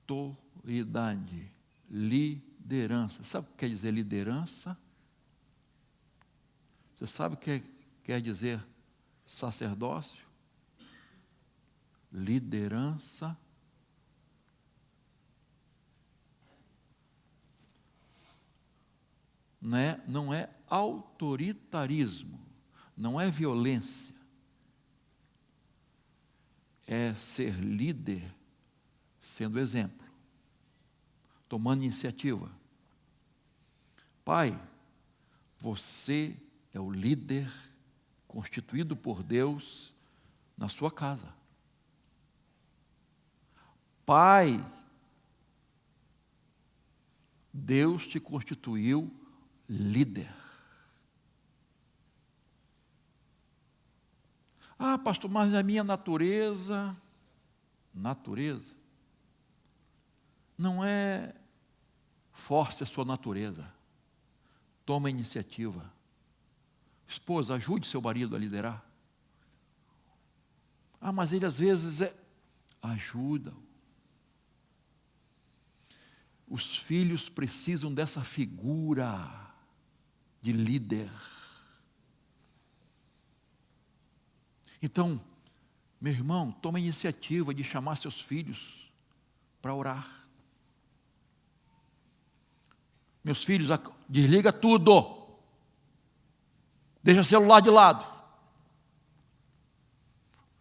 Autoridade, liderança. Sabe o que quer dizer liderança? Você sabe o que quer dizer sacerdócio? Liderança. Não é autoritarismo, não é violência. É ser líder sendo exemplo, tomando iniciativa. Pai, você é o líder constituído por Deus na sua casa. Pai, Deus te constituiu líder. Ah, pastor, mas a minha natureza não é force a sua natureza. Toma a iniciativa. Esposa, ajude seu marido a liderar. Ah, mas ele às vezes ajuda. Os filhos precisam dessa figura de líder. Então, meu irmão, toma a iniciativa de chamar seus filhos para orar. Meus filhos, desliga tudo. Deixa o celular de lado.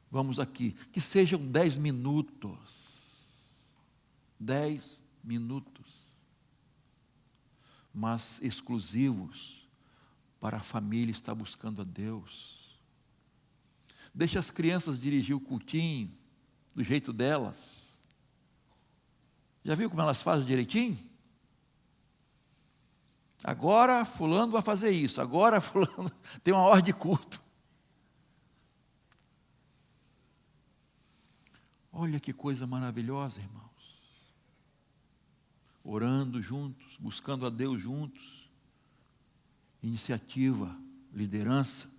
Vamos aqui. Que sejam 10 minutos. 10 minutos. Mas exclusivos para a família estar buscando a Deus. Deixa as crianças dirigir o cultinho do jeito delas. Já viu como elas fazem direitinho? Agora fulano vai fazer isso, agora fulano tem uma ordem de culto. Olha que coisa maravilhosa, irmãos. Orando juntos, buscando a Deus juntos. Iniciativa, liderança.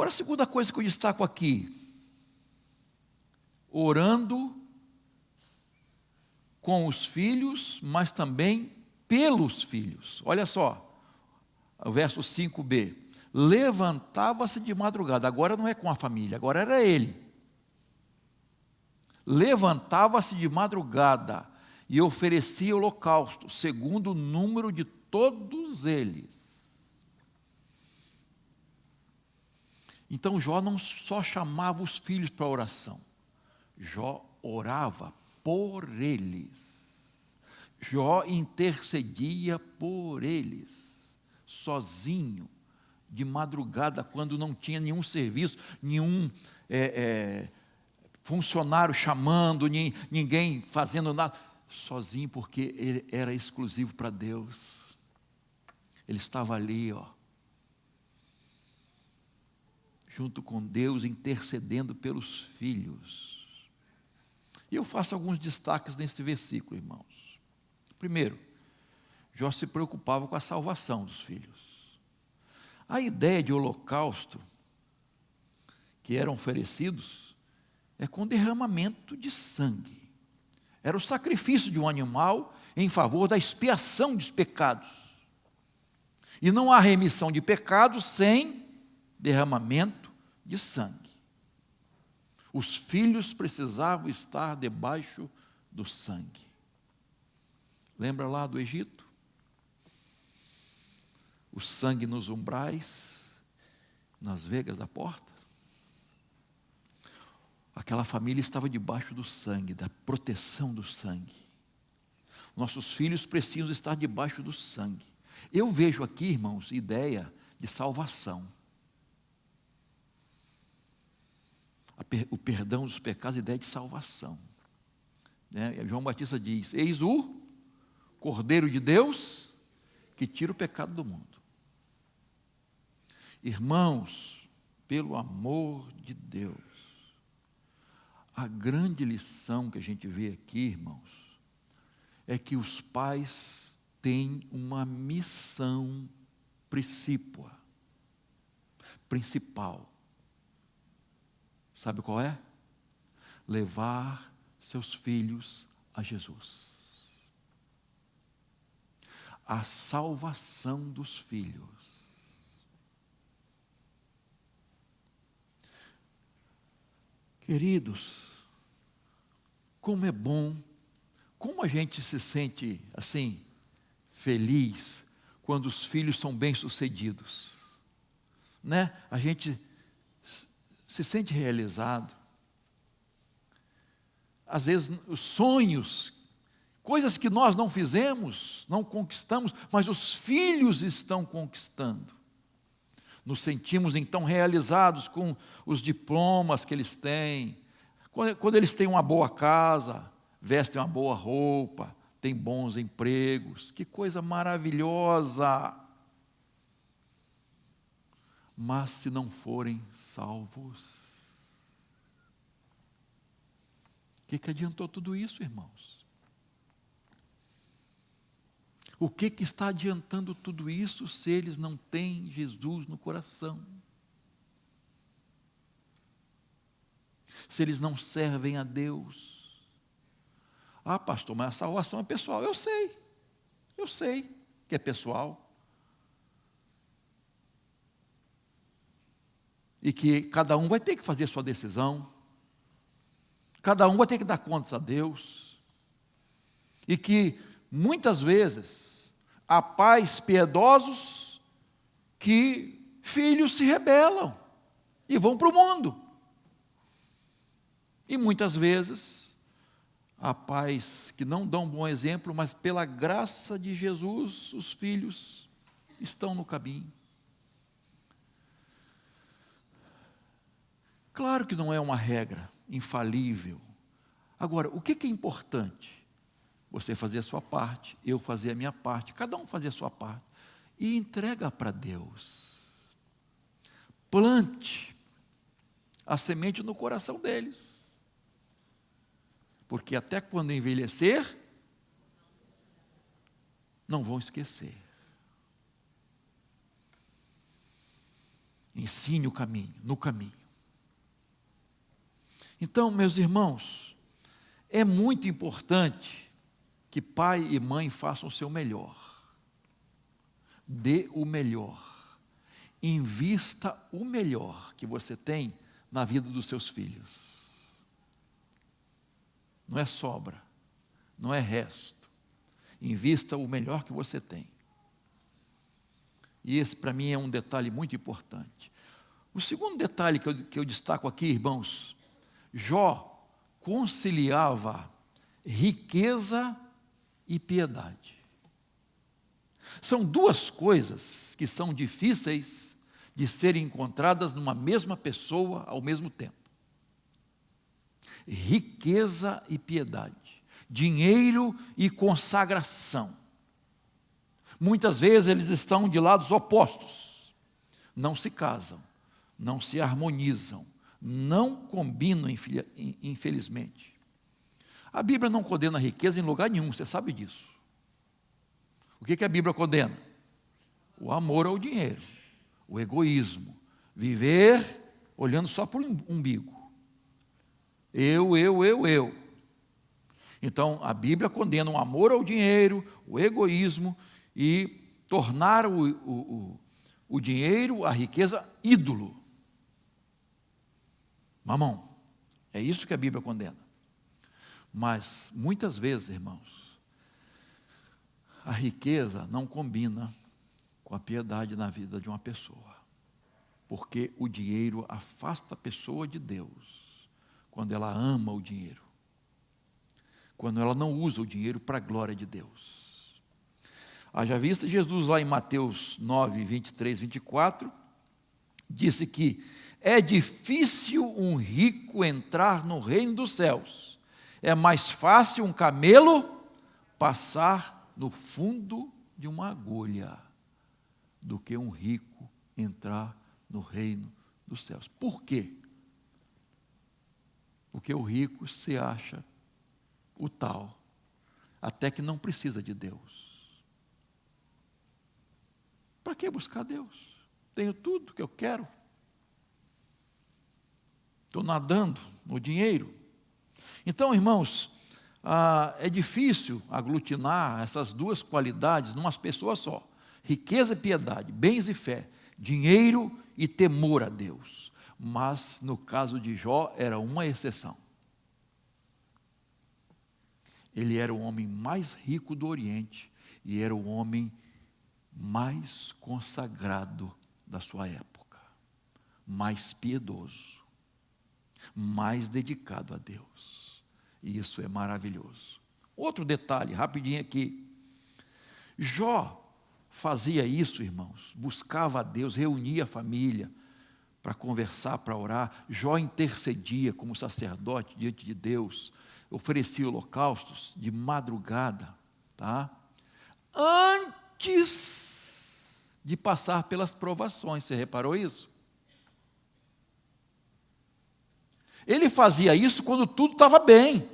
Agora, a segunda coisa que eu destaco aqui, orando com os filhos, mas também pelos filhos. Olha só, o verso 5b. Levantava-se de madrugada, agora não é com a família, agora era ele. Levantava-se de madrugada e oferecia holocausto, segundo o número de todos eles. Então Jó não só chamava os filhos para a oração, Jó orava por eles. Jó intercedia por eles, sozinho, de madrugada, quando não tinha nenhum serviço, nenhum funcionário chamando, ninguém fazendo nada, sozinho, porque ele era exclusivo para Deus. Ele estava ali, junto com Deus, intercedendo pelos filhos. E eu faço alguns destaques nesse versículo, irmãos. Primeiro, Jó se preocupava com a salvação dos filhos. A ideia de holocausto que eram oferecidos é com derramamento de sangue. Era o sacrifício de um animal em favor da expiação dos pecados. E não há remissão de pecados sem derramamento de sangue. Os filhos precisavam estar debaixo do sangue. Lembra lá do Egito? O sangue nos umbrais, nas vegas da porta. Aquela família estava debaixo do sangue, da proteção do sangue. Nossos filhos precisam estar debaixo do sangue. Eu vejo aqui, irmãos, ideia de salvação. O perdão dos pecados, ideia de salvação. João Batista diz: eis o Cordeiro de Deus que tira o pecado do mundo. Irmãos, pelo amor de Deus, a grande lição que a gente vê aqui, irmãos, é que os pais têm uma missão principal. Sabe qual é? Levar seus filhos a Jesus. A salvação dos filhos. Queridos, como é bom, como a gente se sente assim, feliz, quando os filhos são bem-sucedidos, né? A gente se sente realizado. Às vezes, os sonhos, coisas que nós não fizemos, não conquistamos, mas os filhos estão conquistando. Nos sentimos então realizados com os diplomas que eles têm, quando eles têm uma boa casa, vestem uma boa roupa, têm bons empregos, que coisa maravilhosa. Mas se não forem salvos, o que adiantou tudo isso, irmãos? O que está adiantando tudo isso se eles não têm Jesus no coração? Se eles não servem a Deus? Ah, pastor, mas a salvação é pessoal. Eu sei que é pessoal. E que cada um vai ter que fazer a sua decisão. Cada um vai ter que dar contas a Deus. E que muitas vezes há pais piedosos que filhos se rebelam e vão para o mundo. E muitas vezes há pais que não dão um bom exemplo, mas pela graça de Jesus, os filhos estão no caminho. Claro que não é uma regra infalível. Agora, o que é importante? Você fazer a sua parte, eu fazer a minha parte, cada um fazer a sua parte. E entrega para Deus. Plante a semente no coração deles. Porque até quando envelhecer, não vão esquecer. Ensine o caminho, no caminho. Então, meus irmãos, é muito importante que pai e mãe façam o seu melhor. Dê o melhor. Invista o melhor que você tem na vida dos seus filhos. Não é sobra, não é resto. Invista o melhor que você tem. E esse para mim é um detalhe muito importante. O segundo detalhe que eu destaco aqui, irmãos, Jó conciliava riqueza e piedade. São duas coisas que são difíceis de serem encontradas numa mesma pessoa ao mesmo tempo. Riqueza e piedade, dinheiro e consagração. Muitas vezes eles estão de lados opostos, não se casam, não se harmonizam, não combinam, infelizmente. A Bíblia não condena a riqueza em lugar nenhum, você sabe disso. O que a Bíblia condena? O amor ao dinheiro, o egoísmo, viver olhando só para o umbigo. Eu. Então, a Bíblia condena o amor ao dinheiro, o egoísmo e tornar o dinheiro, a riqueza, ídolo. Mamão, é isso que a Bíblia condena. Mas, muitas vezes, irmãos, a riqueza não combina com a piedade na vida de uma pessoa. Porque o dinheiro afasta a pessoa de Deus, quando ela ama o dinheiro. Quando ela não usa o dinheiro para a glória de Deus. Haja vista Jesus lá em Mateus 9, 23, 24, disse que é difícil um rico entrar no reino dos céus. É mais fácil um camelo passar no fundo de uma agulha do que um rico entrar no reino dos céus. Por quê? Porque o rico se acha o tal, até que não precisa de Deus. Para que buscar Deus? Tenho tudo que eu quero. Estou nadando no dinheiro. Então, irmãos, é difícil aglutinar essas duas qualidades numa pessoa só. Riqueza e piedade, bens e fé, dinheiro e temor a Deus. Mas, no caso de Jó, era uma exceção. Ele era o homem mais rico do Oriente e era o homem mais consagrado da sua época, mais piedoso, mais dedicado a Deus. E isso é maravilhoso. Outro detalhe, rapidinho aqui. Jó fazia isso, irmãos, buscava a Deus, reunia a família para conversar, para orar. Jó intercedia como sacerdote diante de Deus, oferecia holocaustos de madrugada, tá? Antes de passar pelas provações, você reparou isso? Ele fazia isso quando tudo estava bem,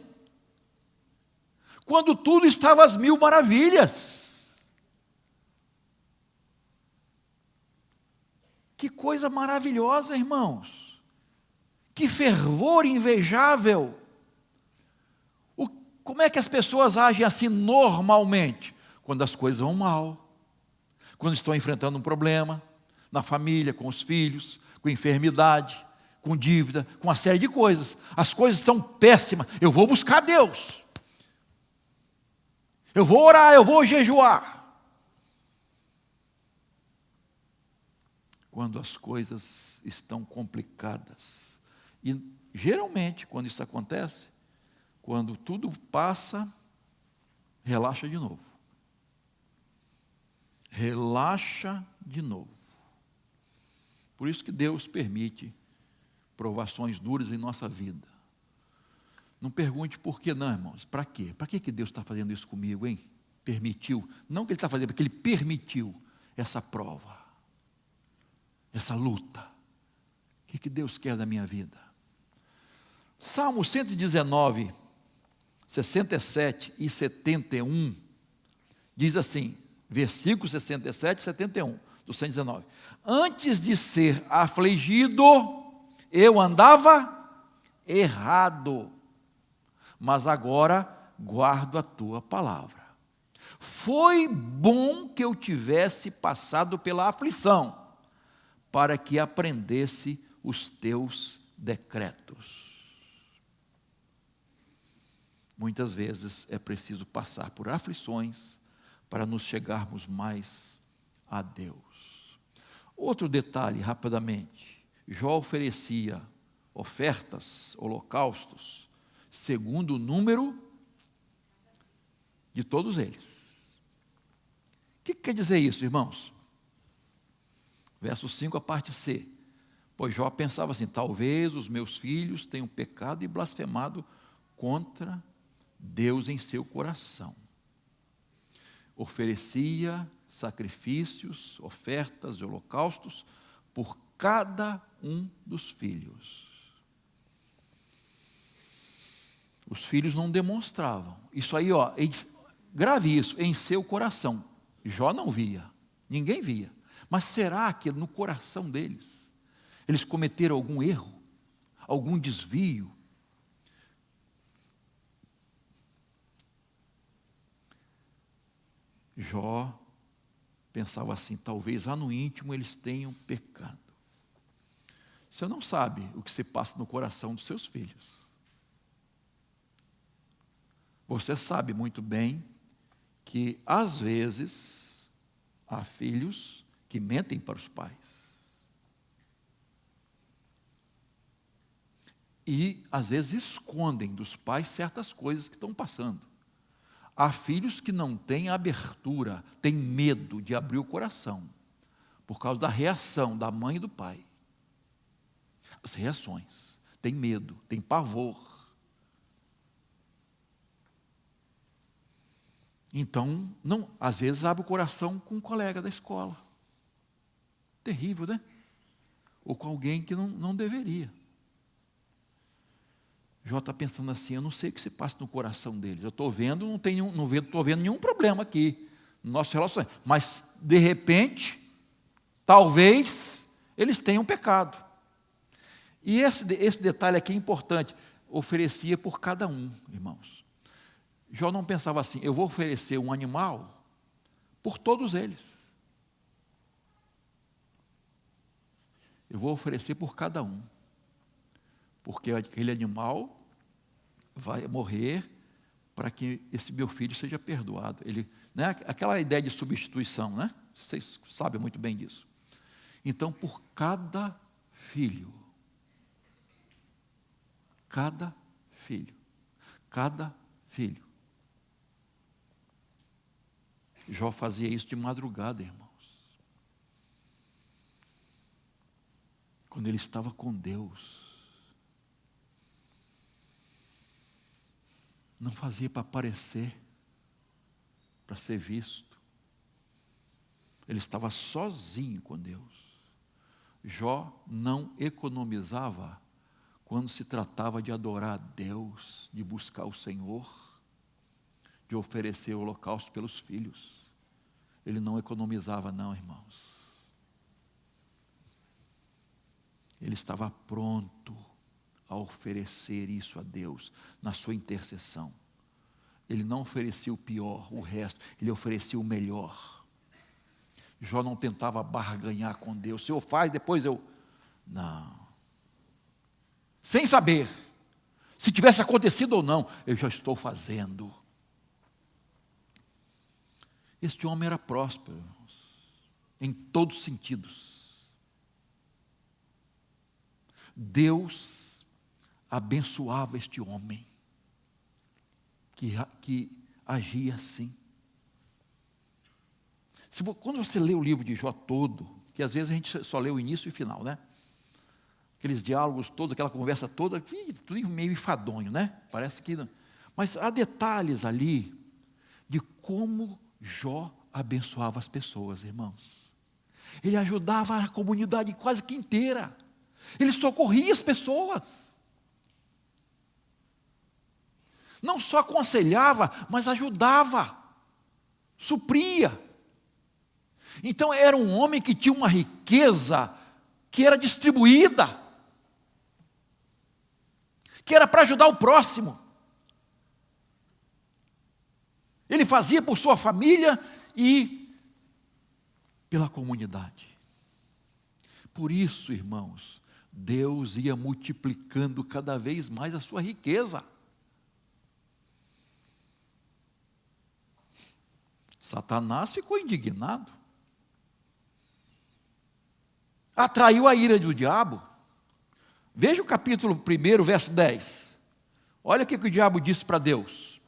quando tudo estava às mil maravilhas. Que coisa maravilhosa, irmãos, que fervor invejável. Como é que as pessoas agem assim normalmente? Quando as coisas vão mal, quando estão enfrentando um problema, na família, com os filhos, com enfermidade, com dívida, com uma série de coisas. As coisas estão péssimas. Eu vou buscar Deus. Eu vou orar, eu vou jejuar. Quando as coisas estão complicadas. E geralmente, quando isso acontece, quando tudo passa, relaxa de novo. Relaxa de novo. Por isso que Deus permite provações duras em nossa vida. Não pergunte por que não, irmãos. Para quê? Para que Deus está fazendo isso comigo, hein? Permitiu. Não que Ele está fazendo, porque Ele permitiu essa prova, essa luta. O que Deus quer da minha vida? Salmo 119, 67 e 71, diz assim, versículos 67 e 71. do 119. Antes de ser afligido, eu andava errado, mas agora guardo a tua palavra. Foi bom que eu tivesse passado pela aflição, para que aprendesse os teus decretos. Muitas vezes é preciso passar por aflições para nos chegarmos mais a Deus. Outro detalhe, rapidamente. Jó oferecia ofertas, holocaustos, segundo o número de todos eles. O que quer dizer isso, irmãos? Verso 5, a parte C. Pois Jó pensava assim: talvez os meus filhos tenham pecado e blasfemado contra Deus em seu coração. Oferecia sacrifícios, ofertas e holocaustos por cada um dos filhos. Os filhos não demonstravam. Isso aí, grave isso, em seu coração. Jó não via, ninguém via. Mas será que no coração deles, eles cometeram algum erro, algum desvio? Jó pensava assim: talvez lá no íntimo eles tenham pecado. Você não sabe o que se passa no coração dos seus filhos. Você sabe muito bem que, às vezes, há filhos que mentem para os pais. E, às vezes, escondem dos pais certas coisas que estão passando. Há filhos que não têm abertura, têm medo de abrir o coração, por causa da reação da mãe e do pai. As reações. Tem medo, tem pavor. Então, às vezes abre o coração com um colega da escola. Terrível, né? Ou com alguém que não deveria. Jó está pensando assim: eu não sei o que se passa no coração deles. Eu estou vendo, não estou vendo nenhum problema aqui no nosso relacionamento. Mas, de repente, talvez eles tenham pecado. E esse detalhe aqui é importante. Oferecia por cada um, irmãos. Jó não pensava assim: eu vou oferecer um animal por todos eles. Eu vou oferecer por cada um. Porque aquele animal vai morrer para que esse meu filho seja perdoado. Aquela ideia de substituição, né? Vocês sabem muito bem disso. Então, por cada filho, Jó fazia isso de madrugada, irmãos. Quando ele estava com Deus. Não fazia para aparecer, para ser visto. Ele estava sozinho com Deus. Jó não economizava quando se tratava de adorar a Deus, de buscar o Senhor, de oferecer o holocausto pelos filhos. Ele não economizava não, irmãos. Ele estava pronto a oferecer isso a Deus, na sua intercessão. Ele não oferecia o pior, o resto, ele oferecia o melhor. Jó não tentava barganhar com Deus: o Senhor faz, depois eu... Não. Sem saber se tivesse acontecido ou não, eu já estou fazendo. Este homem era próspero, irmãos, em todos os sentidos. Deus abençoava este homem, que agia assim. Quando você lê o livro de Jó todo, que às vezes a gente só lê o início e o final, né? Aqueles diálogos todos, aquela conversa toda, tudo meio enfadonho, né? Parece que não. Mas há detalhes ali de como Jó abençoava as pessoas, irmãos. Ele ajudava a comunidade quase que inteira. Ele socorria as pessoas. Não só aconselhava, mas ajudava, supria. Então era um homem que tinha uma riqueza que era distribuída, que era para ajudar o próximo. Ele fazia por sua família e pela comunidade. Por isso, irmãos, Deus ia multiplicando cada vez mais a sua riqueza. Satanás ficou indignado. Atraiu a ira do diabo. Veja o capítulo 1, verso 10. Olha o que o diabo disse para Deus.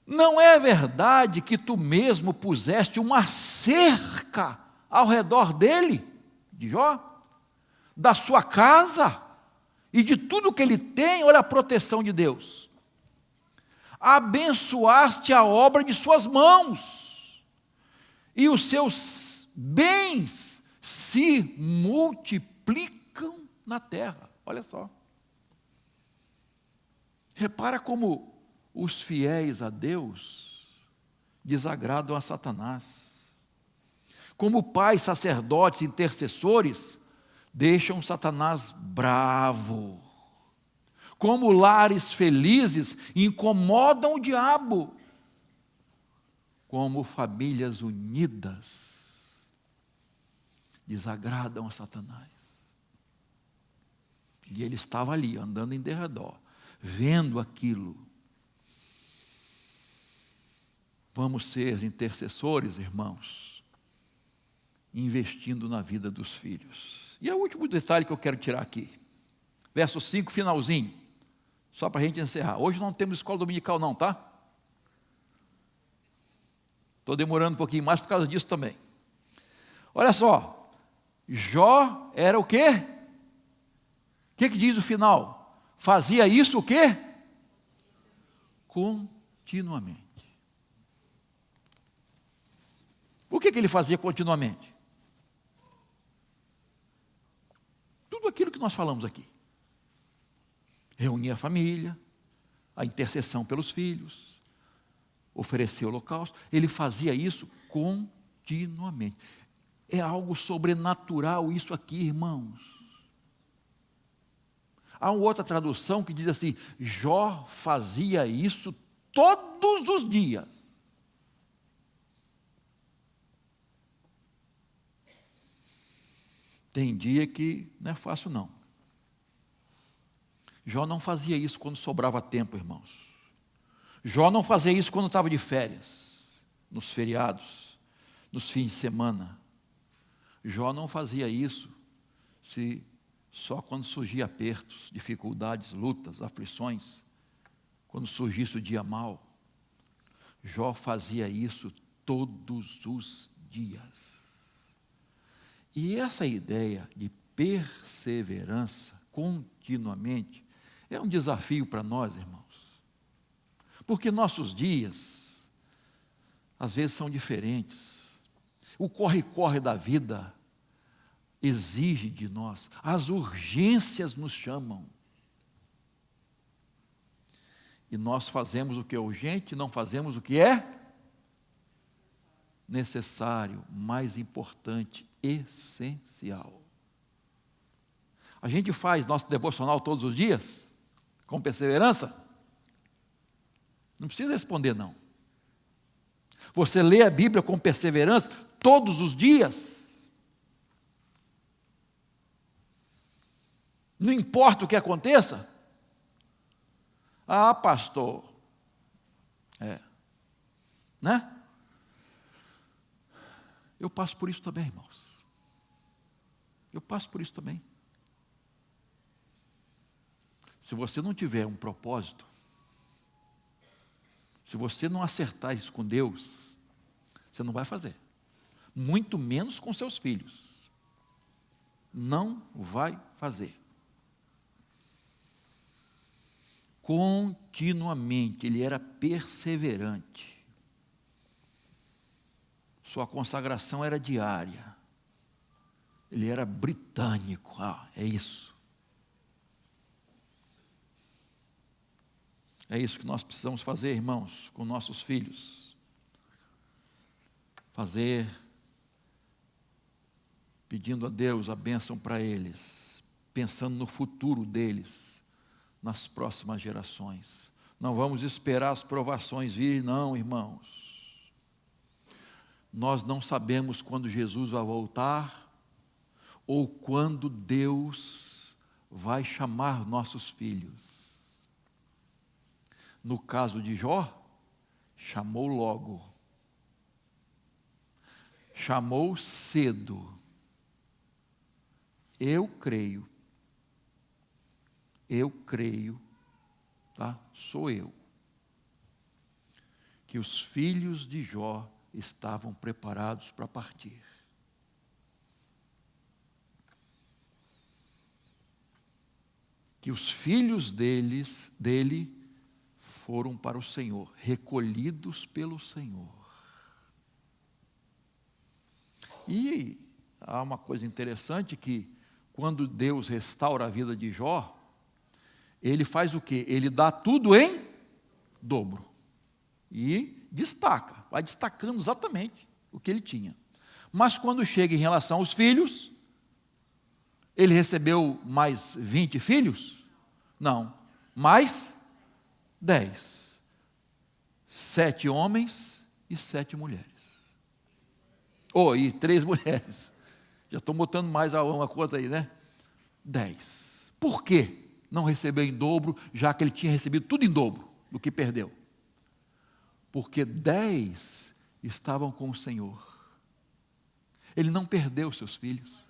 Não é verdade que tu mesmo puseste uma cerca ao redor dele, de Jó, da sua casa e de tudo que ele tem? Olha a proteção de Deus. Abençoaste a obra de suas mãos, e os seus bens se multiplicam na terra. Olha só. Repara como os fiéis a Deus desagradam a Satanás. Como pais, sacerdotes, intercessores deixam Satanás bravo. Como lares felizes incomodam o diabo. Como famílias unidas desagradam a Satanás. E ele estava ali, andando em derredor, vendo aquilo. Vamos ser intercessores, irmãos, investindo na vida dos filhos. E é o último detalhe que eu quero tirar aqui. Verso 5, finalzinho. Só para a gente encerrar. Hoje não temos escola dominical não, tá? Estou demorando um pouquinho mais por causa disso também. Olha só. Jó era o quê? O que diz o final? Fazia isso o quê? Continuamente. O que ele fazia continuamente? Tudo aquilo que nós falamos aqui. Reunia a família, a intercessão pelos filhos, oferecer o holocausto. Ele fazia isso continuamente. É algo sobrenatural isso aqui, irmãos. Há uma outra tradução que diz assim: Jó fazia isso todos os dias. Tem dia que não é fácil não. Jó não fazia isso quando sobrava tempo, irmãos. Jó não fazia isso quando estava de férias, nos feriados, nos fins de semana. Jó não fazia isso só quando surgia apertos, dificuldades, lutas, aflições, quando surgisse o dia mau. Jó fazia isso todos os dias. E essa ideia de perseverança continuamente é um desafio para nós, irmãos. Porque nossos dias, às vezes, são diferentes. O corre-corre da vida exige de nós. As urgências nos chamam. E nós fazemos o que é urgente, não fazemos o que é necessário, mais importante, essencial. A gente faz nosso devocional todos os dias, com perseverança? Não precisa responder não. Você lê a Bíblia com perseverança todos os dias? Não importa o que aconteça? Ah, pastor. Né? Eu passo por isso também, irmãos. Eu passo por isso também. Se você não tiver um propósito, se você não acertar isso com Deus, você não vai fazer. Muito menos com seus filhos. Não vai fazer. Continuamente, ele era perseverante. Sua consagração era diária. Ele era britânico. É isso. É isso que nós precisamos fazer, irmãos, com nossos filhos. Fazer pedindo a Deus a bênção para eles, pensando no futuro deles, nas próximas gerações. Não vamos esperar as provações vir, não, irmãos. Nós não sabemos quando Jesus vai voltar, ou quando Deus vai chamar nossos filhos. No caso de Jó, chamou logo. Chamou cedo. Eu creio, tá? Sou eu, que os filhos de Jó estavam preparados para partir. Que os filhos dele foram para o Senhor, recolhidos pelo Senhor. E há uma coisa interessante que, quando Deus restaura a vida de Jó, Ele faz o quê? Ele dá tudo em dobro. E destaca, vai destacando exatamente o que ele tinha. Mas quando chega em relação aos filhos, ele recebeu mais 20 filhos? Não, mais 10. 7 homens e 7 mulheres. E 3 mulheres. Já estou botando mais uma conta aí, né? 10. Por quê não recebeu em dobro, já que ele tinha recebido tudo em dobro do que perdeu? Porque 10 estavam com o Senhor. Ele não perdeu seus filhos.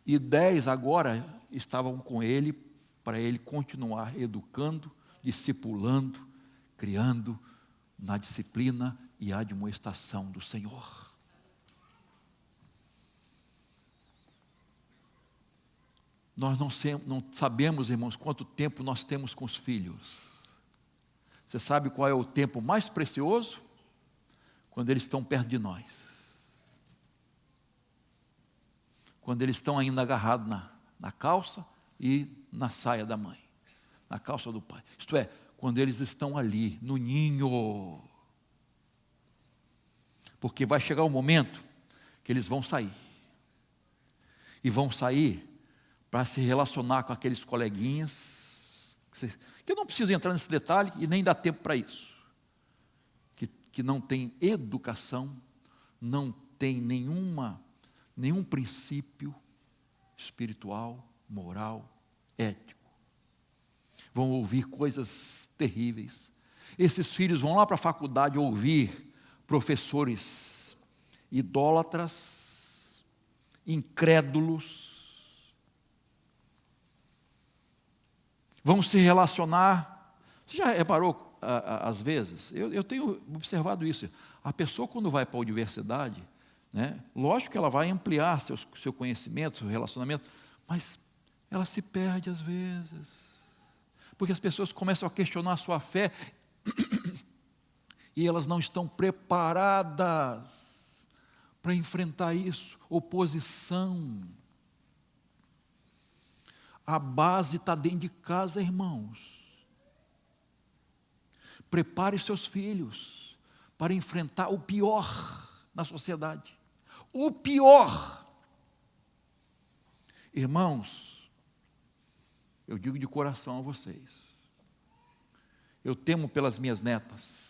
E 10 agora estavam com ele, para ele continuar educando, discipulando, criando na disciplina e admoestação do Senhor. Nós não sabemos, irmãos, quanto tempo nós temos com os filhos. Você sabe qual é o tempo mais precioso? Quando eles estão perto de nós. Quando eles estão ainda agarrados na calça e na saia da mãe, na calça do pai. Isto é, quando eles estão ali, no ninho. Porque vai chegar um momento que eles vão sair. E vão sair para se relacionar com aqueles coleguinhas, que eu não preciso entrar nesse detalhe e nem dá tempo para isso. Que não tem educação, não tem nenhum princípio espiritual, moral, ético. Vão ouvir coisas terríveis. Esses filhos vão lá para a faculdade ouvir professores idólatras, incrédulos. Vão se relacionar. Você já reparou, às vezes, eu tenho observado isso, a pessoa quando vai para a universidade, né, lógico que ela vai ampliar seu conhecimento, seu relacionamento, mas ela se perde às vezes, porque as pessoas começam a questionar a sua fé, e elas não estão preparadas para enfrentar isso, oposição. A base está dentro de casa, irmãos. Prepare seus filhos para enfrentar o pior na sociedade. O pior. Irmãos, eu digo de coração a vocês, eu temo pelas minhas netas.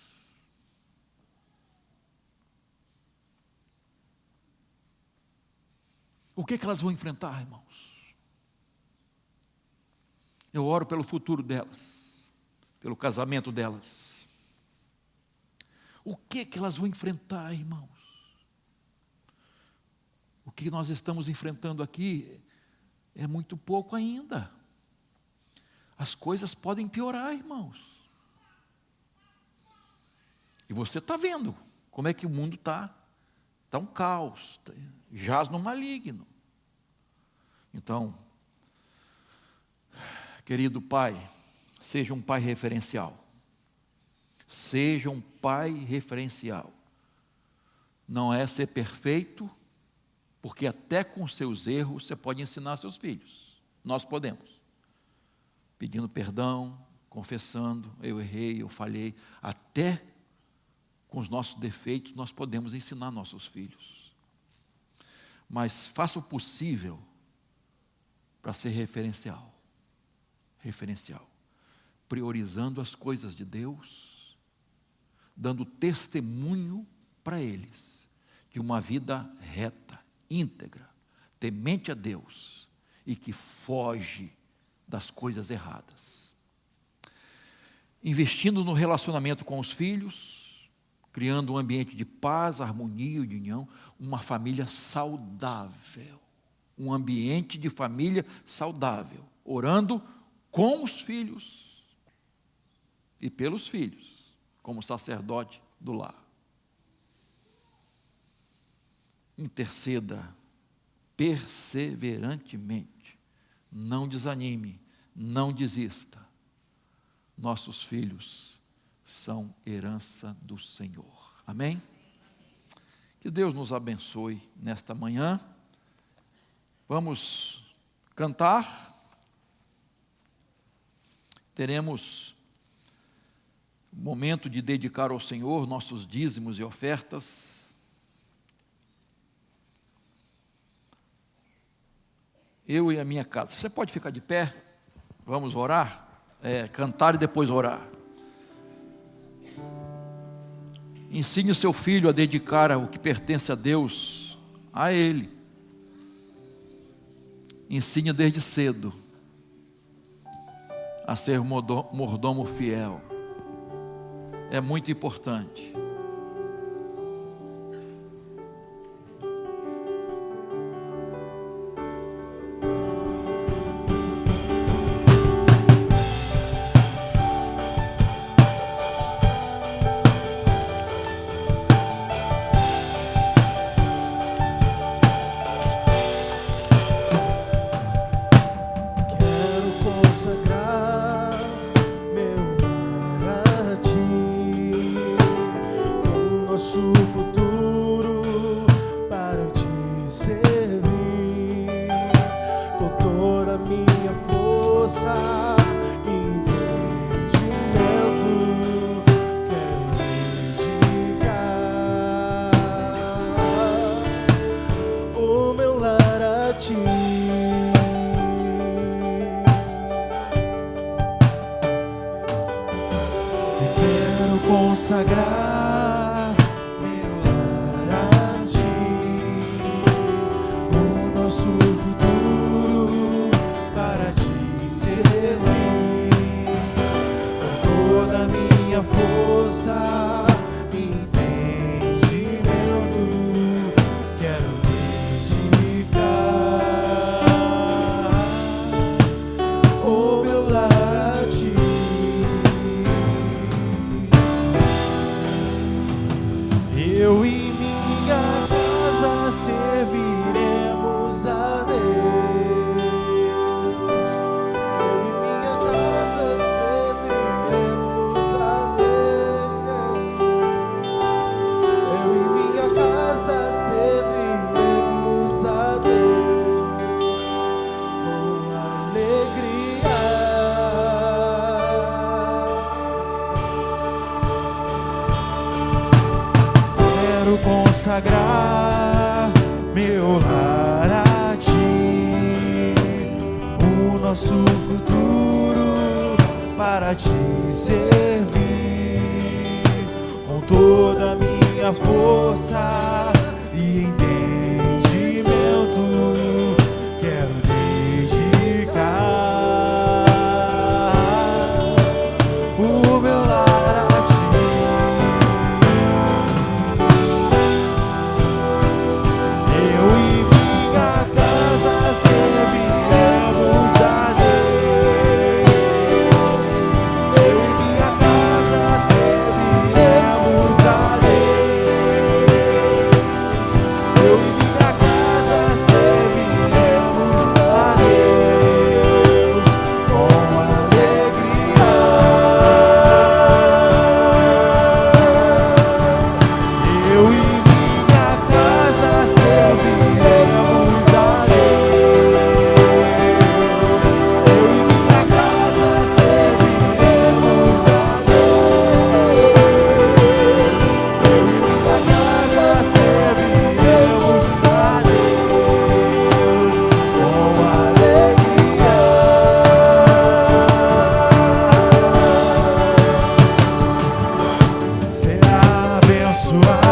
O que elas vão enfrentar, irmãos? Eu oro pelo futuro delas, pelo casamento delas. O que elas vão enfrentar, irmãos? O que nós estamos enfrentando aqui é muito pouco ainda. As coisas podem piorar, irmãos. E você está vendo como é que o mundo está. Está um caos, jaz no maligno. Então, querido pai, seja um pai referencial. Seja um pai referencial. Não é ser perfeito, porque até com seus erros você pode ensinar seus filhos. Nós podemos. Pedindo perdão, confessando, eu errei, eu falhei. Até com os nossos defeitos nós podemos ensinar nossos filhos. mas faça o possível para ser referencial. Priorizando as coisas de Deus, dando testemunho para eles de uma vida reta, íntegra, temente a Deus e que foge das coisas erradas. Investindo no relacionamento com os filhos, criando um ambiente de paz, harmonia e de união, uma família saudável, um ambiente de família saudável, orando com os filhos e pelos filhos, como sacerdote do lar. Interceda perseverantemente, não desanime, não desista. Nossos filhos são herança do Senhor. Amém? Que Deus nos abençoe nesta manhã. Vamos cantar. Teremos um momento de dedicar ao Senhor nossos dízimos e ofertas. Eu e a minha casa. Você pode ficar de pé? Vamos orar? Cantar e depois orar. Ensine seu filho a dedicar o que pertence a Deus, a Ele. Ensine desde cedo a ser mordomo fiel. É muito importante. Consagrar meu lar a Ti, o nosso futuro para Te servir, com toda a minha força e entendimento, quero dedicar o meu lar a Ti. Eu e minha casa serviremos a Deus. Eu e minha casa serviremos a Deus. Eu e minha casa serviremos a Deus com alegria. Quero consagrar meu lar a Ti, o nosso futuro para Te servir, com toda a minha força e entendimento, quero dedicar o meu lar a Ti. Eu e minha casa serviremos a Deus. Eu e minha casa serviremos a Deus. Eu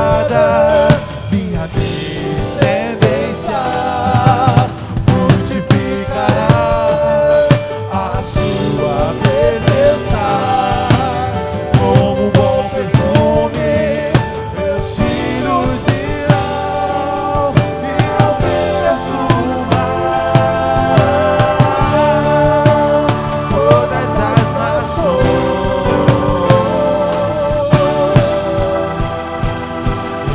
guarda, minha descendência frutificará a sua presença. Como bom perfume, meus filhos irão perfumar todas as nações.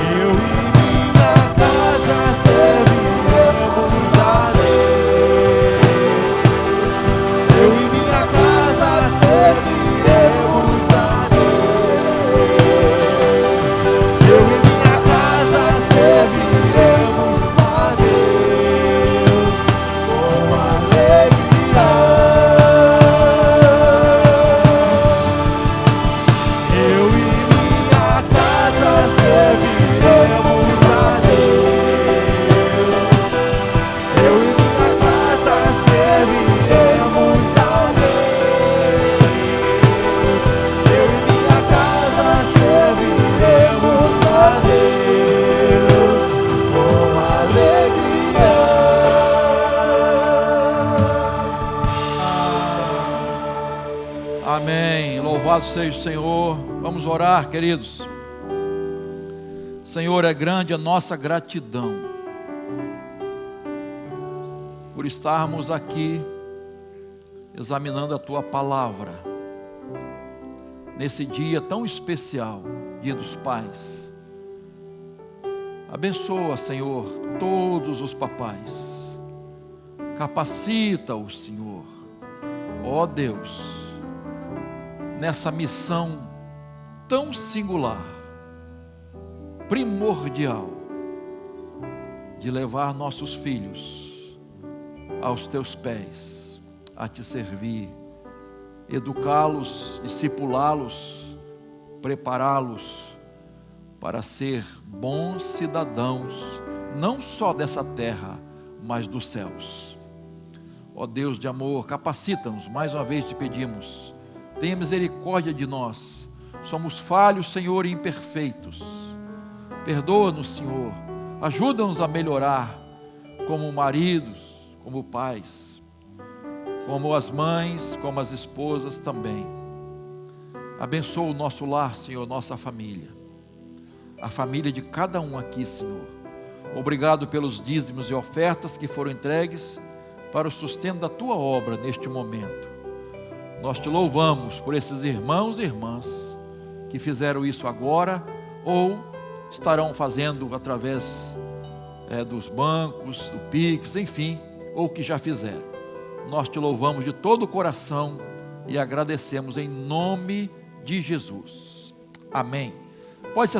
Eu e minha casa serviremos a Deus. Eu e minha casa serviremos a Deus. Eu e minha casa serviremos a Deus com alegria. Eu e minha casa serviremos a Deus. Eu e minha casa serviremos a Deus. Eu e minha casa serviremos a Deus com alegria. Amém. Louvado seja o Senhor. Vamos orar, queridos. Senhor, é grande a nossa gratidão por estarmos aqui examinando a Tua palavra nesse dia tão especial, Dia dos Pais. Abençoa, Senhor, todos os papais. Capacita-os, Senhor. Ó Deus, nessa missão tão singular, primordial, de levar nossos filhos aos Teus pés, a Te servir, educá-los, discipulá-los, prepará-los para ser bons cidadãos, não só dessa terra, mas dos céus. Ó Deus de amor, capacita-nos, mais uma vez te pedimos, tenha misericórdia de nós, somos falhos, Senhor, e imperfeitos. Perdoa-nos, Senhor, ajuda-nos a melhorar como maridos, como pais, como as mães, como as esposas também. Abençoa o nosso lar, Senhor, nossa família, a família de cada um aqui, Senhor. Obrigado pelos dízimos e ofertas que foram entregues para o sustento da Tua obra neste momento. Nós Te louvamos por esses irmãos e irmãs que fizeram isso agora ou estarão fazendo através dos bancos, do Pix, enfim, ou que já fizeram. Nós Te louvamos de todo o coração e agradecemos em nome de Jesus. Amém. Pode se